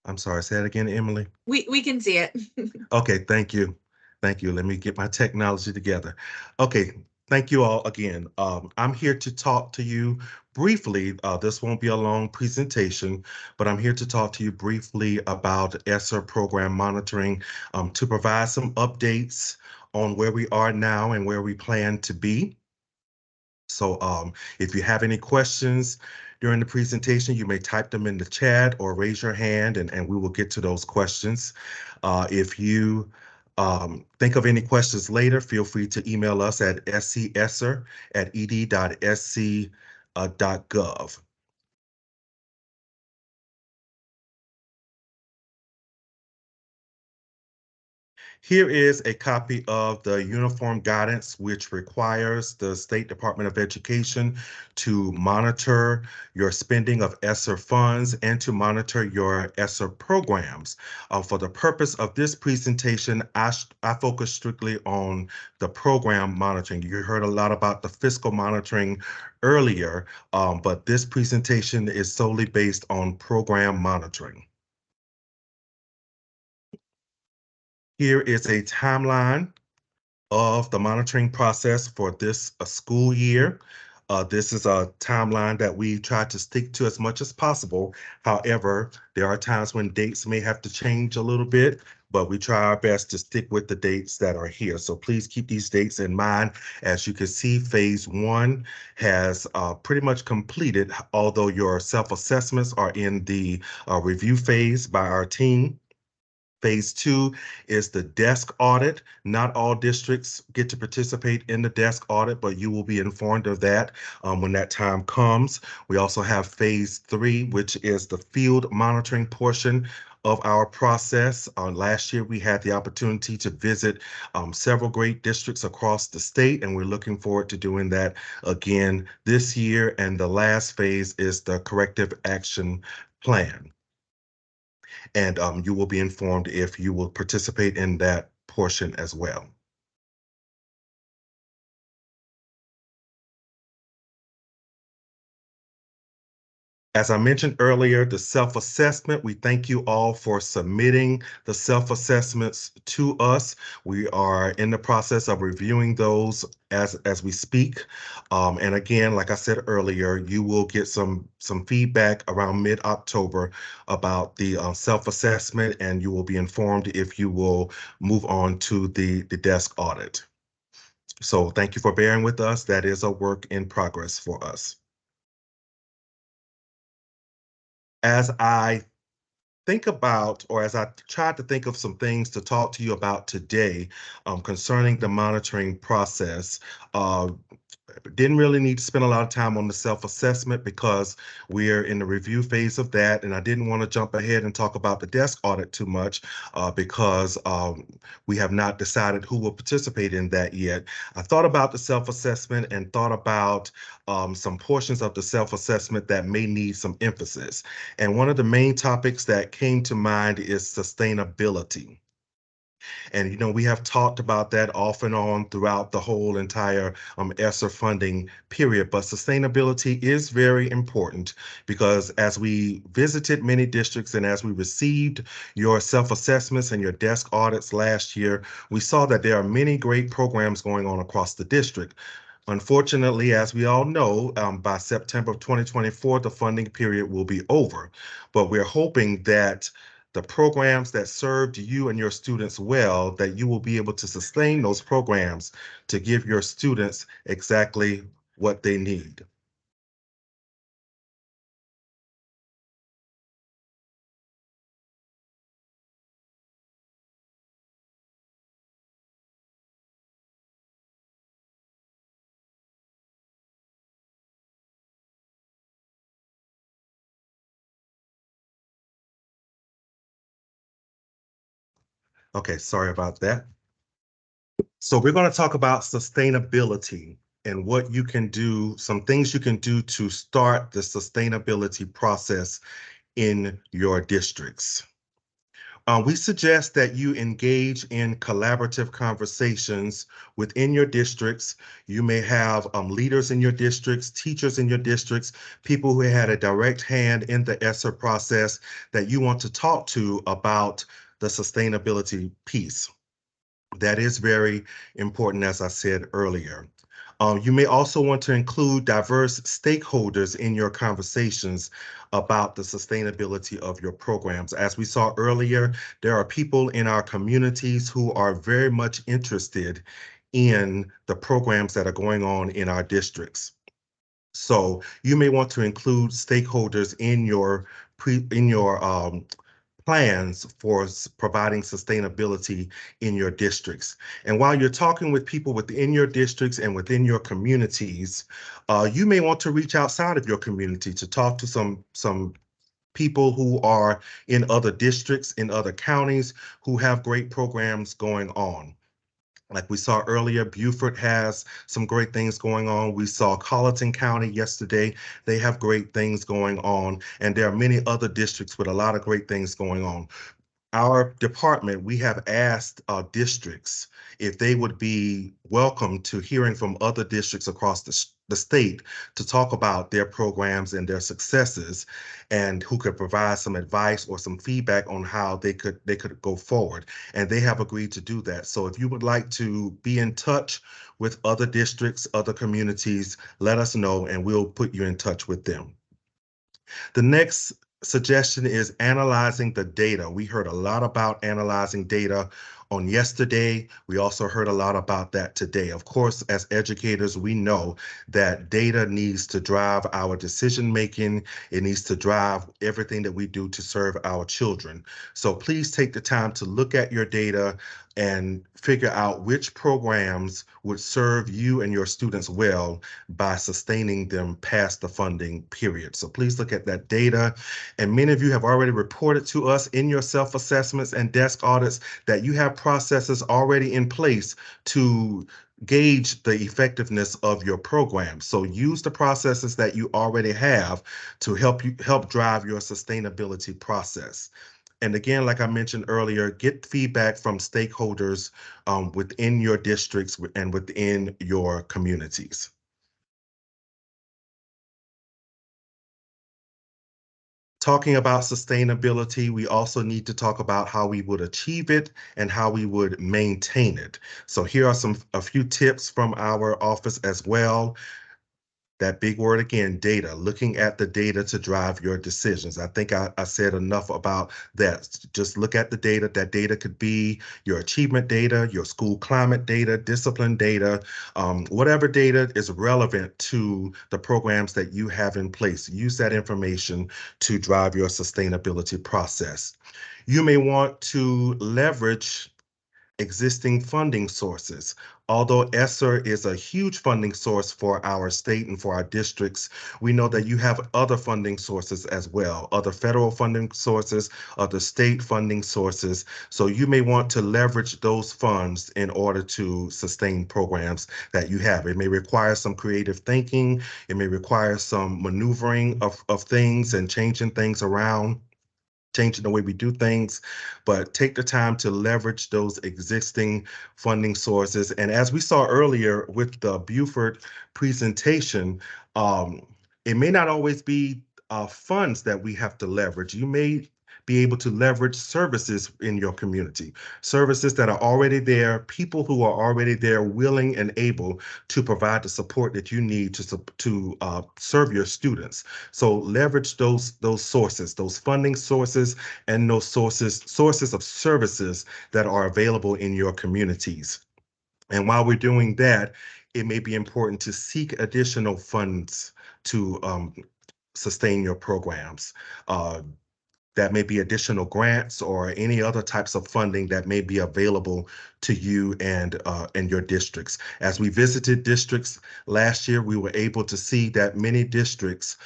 I'm sorry, say that again, Emily. We can see it. Okay, thank you. Thank you. Let me get my technology together. Okay, thank you all again. I'm here to talk to you briefly. This won't be a long presentation, but I'm here to talk to you briefly about ESSER program monitoring to provide some updates on where we are now and where we plan to be. So if you have any questions during the presentation, you may type them in the chat or raise your hand and we will get to those questions. If you think of any questions later, feel free to email us at scsr@ed.sc.gov. Here is a copy of the uniform guidance, which requires the State Department of Education to monitor your spending of ESSER funds and to monitor your ESSER programs. For the purpose of this presentation, I focus strictly on the program monitoring. You heard a lot about the fiscal monitoring earlier, but this presentation is solely based on program monitoring. Here is a timeline of the monitoring process for this school year. This is a timeline that we try to stick to as much as possible. However, there are times when dates may have to change a little bit, but we try our best to stick with the dates that are here. So please keep these dates in mind. As you can see, phase 1 has pretty much completed, although your self-assessments are in the review phase by our team. Phase 2 is the desk audit. Not all districts get to participate in the desk audit, but you will be informed of that when that time comes. We also have phase 3, which is the field monitoring portion of our process. Last year, we had the opportunity to visit several great districts across the state, and we're looking forward to doing that again this year. And the last phase is the corrective action plan. And you will be informed if you will participate in that portion as well. As I mentioned earlier, the self-assessment, we thank you all for submitting the self-assessments to us. We are in the process of reviewing those as we speak. And again, like I said earlier, you will get some feedback around mid-October about the self-assessment, and you will be informed if you will move on to the desk audit. So thank you for bearing with us. That is a work in progress for us. As I think about, or as I tried to think of some things to talk to you about today concerning the monitoring process, didn't really need to spend a lot of time on the self-assessment because we're in the review phase of that, and I didn't want to jump ahead and talk about the desk audit too much because we have not decided who will participate in that yet. I thought about the self-assessment and thought about some portions of the self-assessment that may need some emphasis. And one of the main topics that came to mind is sustainability. And, you know, we have talked about that off and on throughout the whole entire ESSER funding period. But sustainability is very important because as we visited many districts and as we received your self-assessments and your desk audits last year, we saw that there are many great programs going on across the district. Unfortunately, as we all know, by September of 2024, the funding period will be over. But we're hoping that the programs that served you and your students well, that you will be able to sustain those programs to give your students exactly what they need. Okay, sorry about that. So we're going to talk about sustainability and what you can do, some things you can do to start the sustainability process in your districts. We suggest that you engage in collaborative conversations within your districts. You may have leaders in your districts, teachers in your districts, people who had a direct hand in the ESSER process that you want to talk to about the sustainability piece. That is very important, as I said earlier. You may also want to include diverse stakeholders in your conversations about the sustainability of your programs. As we saw earlier, there are people in our communities who are very much interested in the programs that are going on in our districts. So you may want to include stakeholders in your plans for providing sustainability in your districts. And while you're talking with people within your districts and within your communities, you may want to reach outside of your community to talk to some people who are in other districts, in other counties, who have great programs going on. Like we saw earlier, Beaufort has some great things going on. We saw Colleton County yesterday. They have great things going on. And there are many other districts with a lot of great things going on. Our department, we have asked districts if they would be welcome to hearing from other districts across the state to talk about their programs and their successes, and who could provide some advice or some feedback on how they could go forward. And they have agreed to do that. So if you would like to be in touch with other districts, other communities, let us know and we'll put you in touch with them. The next suggestion is analyzing the data. We heard a lot about analyzing data on yesterday. We also heard a lot about that today. Of course, as educators, we know that data needs to drive our decision making. It needs to drive everything that we do to serve our children. So please take the time to look at your data and figure out which programs would serve you and your students well by sustaining them past the funding period. So please look at that data. And many of you have already reported to us in your self-assessments and desk audits that you have processes already in place to gauge the effectiveness of your program. So use the processes that you already have to help drive your sustainability process. And again, like I mentioned earlier, get feedback from stakeholders within your districts and within your communities. Talking about sustainability, we also need to talk about how we would achieve it and how we would maintain it. So here are a few tips from our office as well. That big word again, data, looking at the data to drive your decisions. I think I said enough about that. Just look at the data. That data could be your achievement data, your school climate data, discipline data, whatever data is relevant to the programs that you have in place. Use that information to drive your sustainability process. You may want to leverage existing funding sources. Although ESSER is a huge funding source for our state and for our districts, we know that you have other funding sources as well, other federal funding sources, other state funding sources. So you may want to leverage those funds in order to sustain programs that you have. It may require some creative thinking. It may require some maneuvering of things and changing things around, changing the way we do things, but take the time to leverage those existing funding sources. And as we saw earlier with the Beaufort presentation, it may not always be funds that we have to leverage. You may be able to leverage services in your community, services that are already there, people who are already there, willing and able to provide the support that you need to serve your students. So leverage those sources, those funding sources, and those sources of services that are available in your communities. And while we're doing that, it may be important to seek additional funds to sustain your programs. That may be additional grants or any other types of funding that may be available to you and your districts. As we visited districts last year, we were able to see that many districts,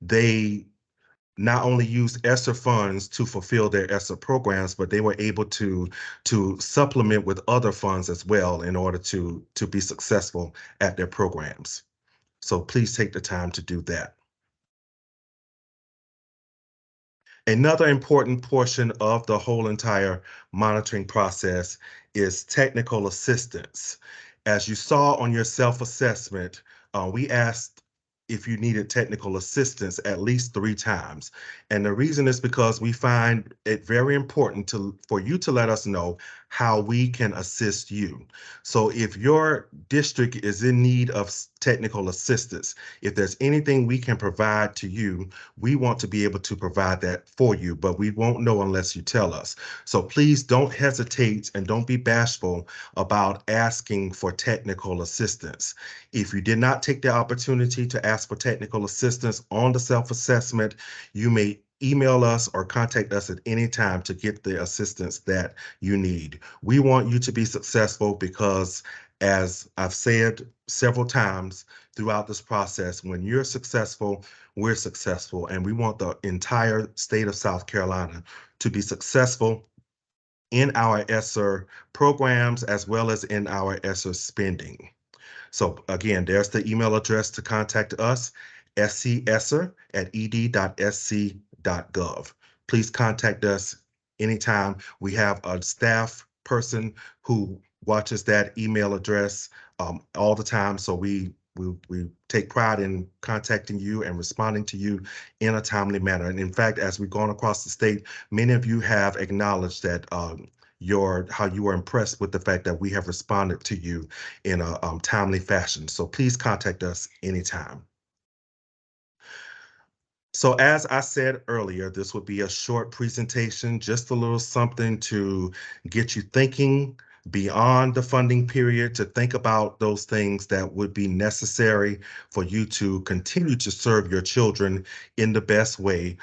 they not only used ESSER funds to fulfill their ESSER programs, but they were able to supplement with other funds as well in order to be successful at their programs. So please take the time to do that. Another important portion of the whole entire monitoring process is technical assistance. As you saw on your self-assessment, we asked if you needed technical assistance at least 3 times. And the reason is because we find it very important for you to let us know how we can assist you. So if your district is in need of technical assistance, if there's anything we can provide to you, we want to be able to provide that for you, but we won't know unless you tell us. So please don't hesitate and don't be bashful about asking for technical assistance. If you did not take the opportunity to ask for technical assistance on the self-assessment, you may email us or contact us at any time to get the assistance that you need. We want you to be successful because, as I've said several times throughout this process, when you're successful, we're successful, and we want the entire state of South Carolina to be successful in our ESSER programs as well as in our ESSER spending. So again, there's the email address to contact us, scesser@ed.sc.gov. Please contact us anytime. We have a staff person who watches that email address all the time. So we take pride in contacting you and responding to you in a timely manner. And in fact, as we've gone across the state, many of you have acknowledged that how you were impressed with the fact that we have responded to you in a timely fashion. So please contact us anytime. So as I said earlier, this would be a short presentation, just a little something to get you thinking beyond the funding period, to think about those things that would be necessary for you to continue to serve your children in the best way,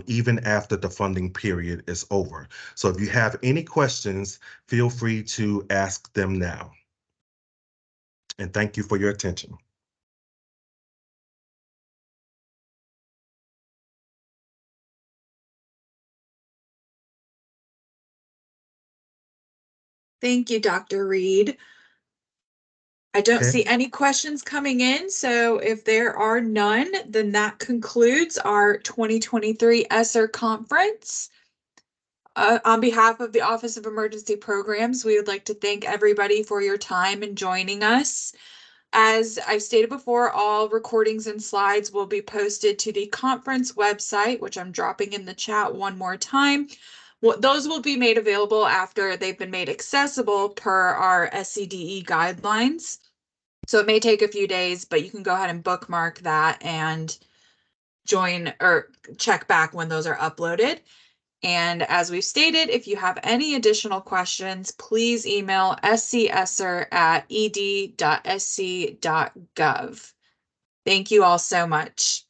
even after the funding period is over. So if you have any questions, feel free to ask them now. And thank you for your attention. Thank you, Dr. Reed. I don't see any questions coming in, so if there are none, then that concludes our 2023 ESSER conference. On behalf of the Office of Emergency Programs, we would like to thank everybody for your time and joining us. As I've stated before, all recordings and slides will be posted to the conference website, which I'm dropping in the chat one more time. Those will be made available after they've been made accessible per our SCDE guidelines. So it may take a few days, but you can go ahead and bookmark that and join or check back when those are uploaded. And as we've stated, if you have any additional questions, please email scesser@ed.sc.gov. Thank you all so much.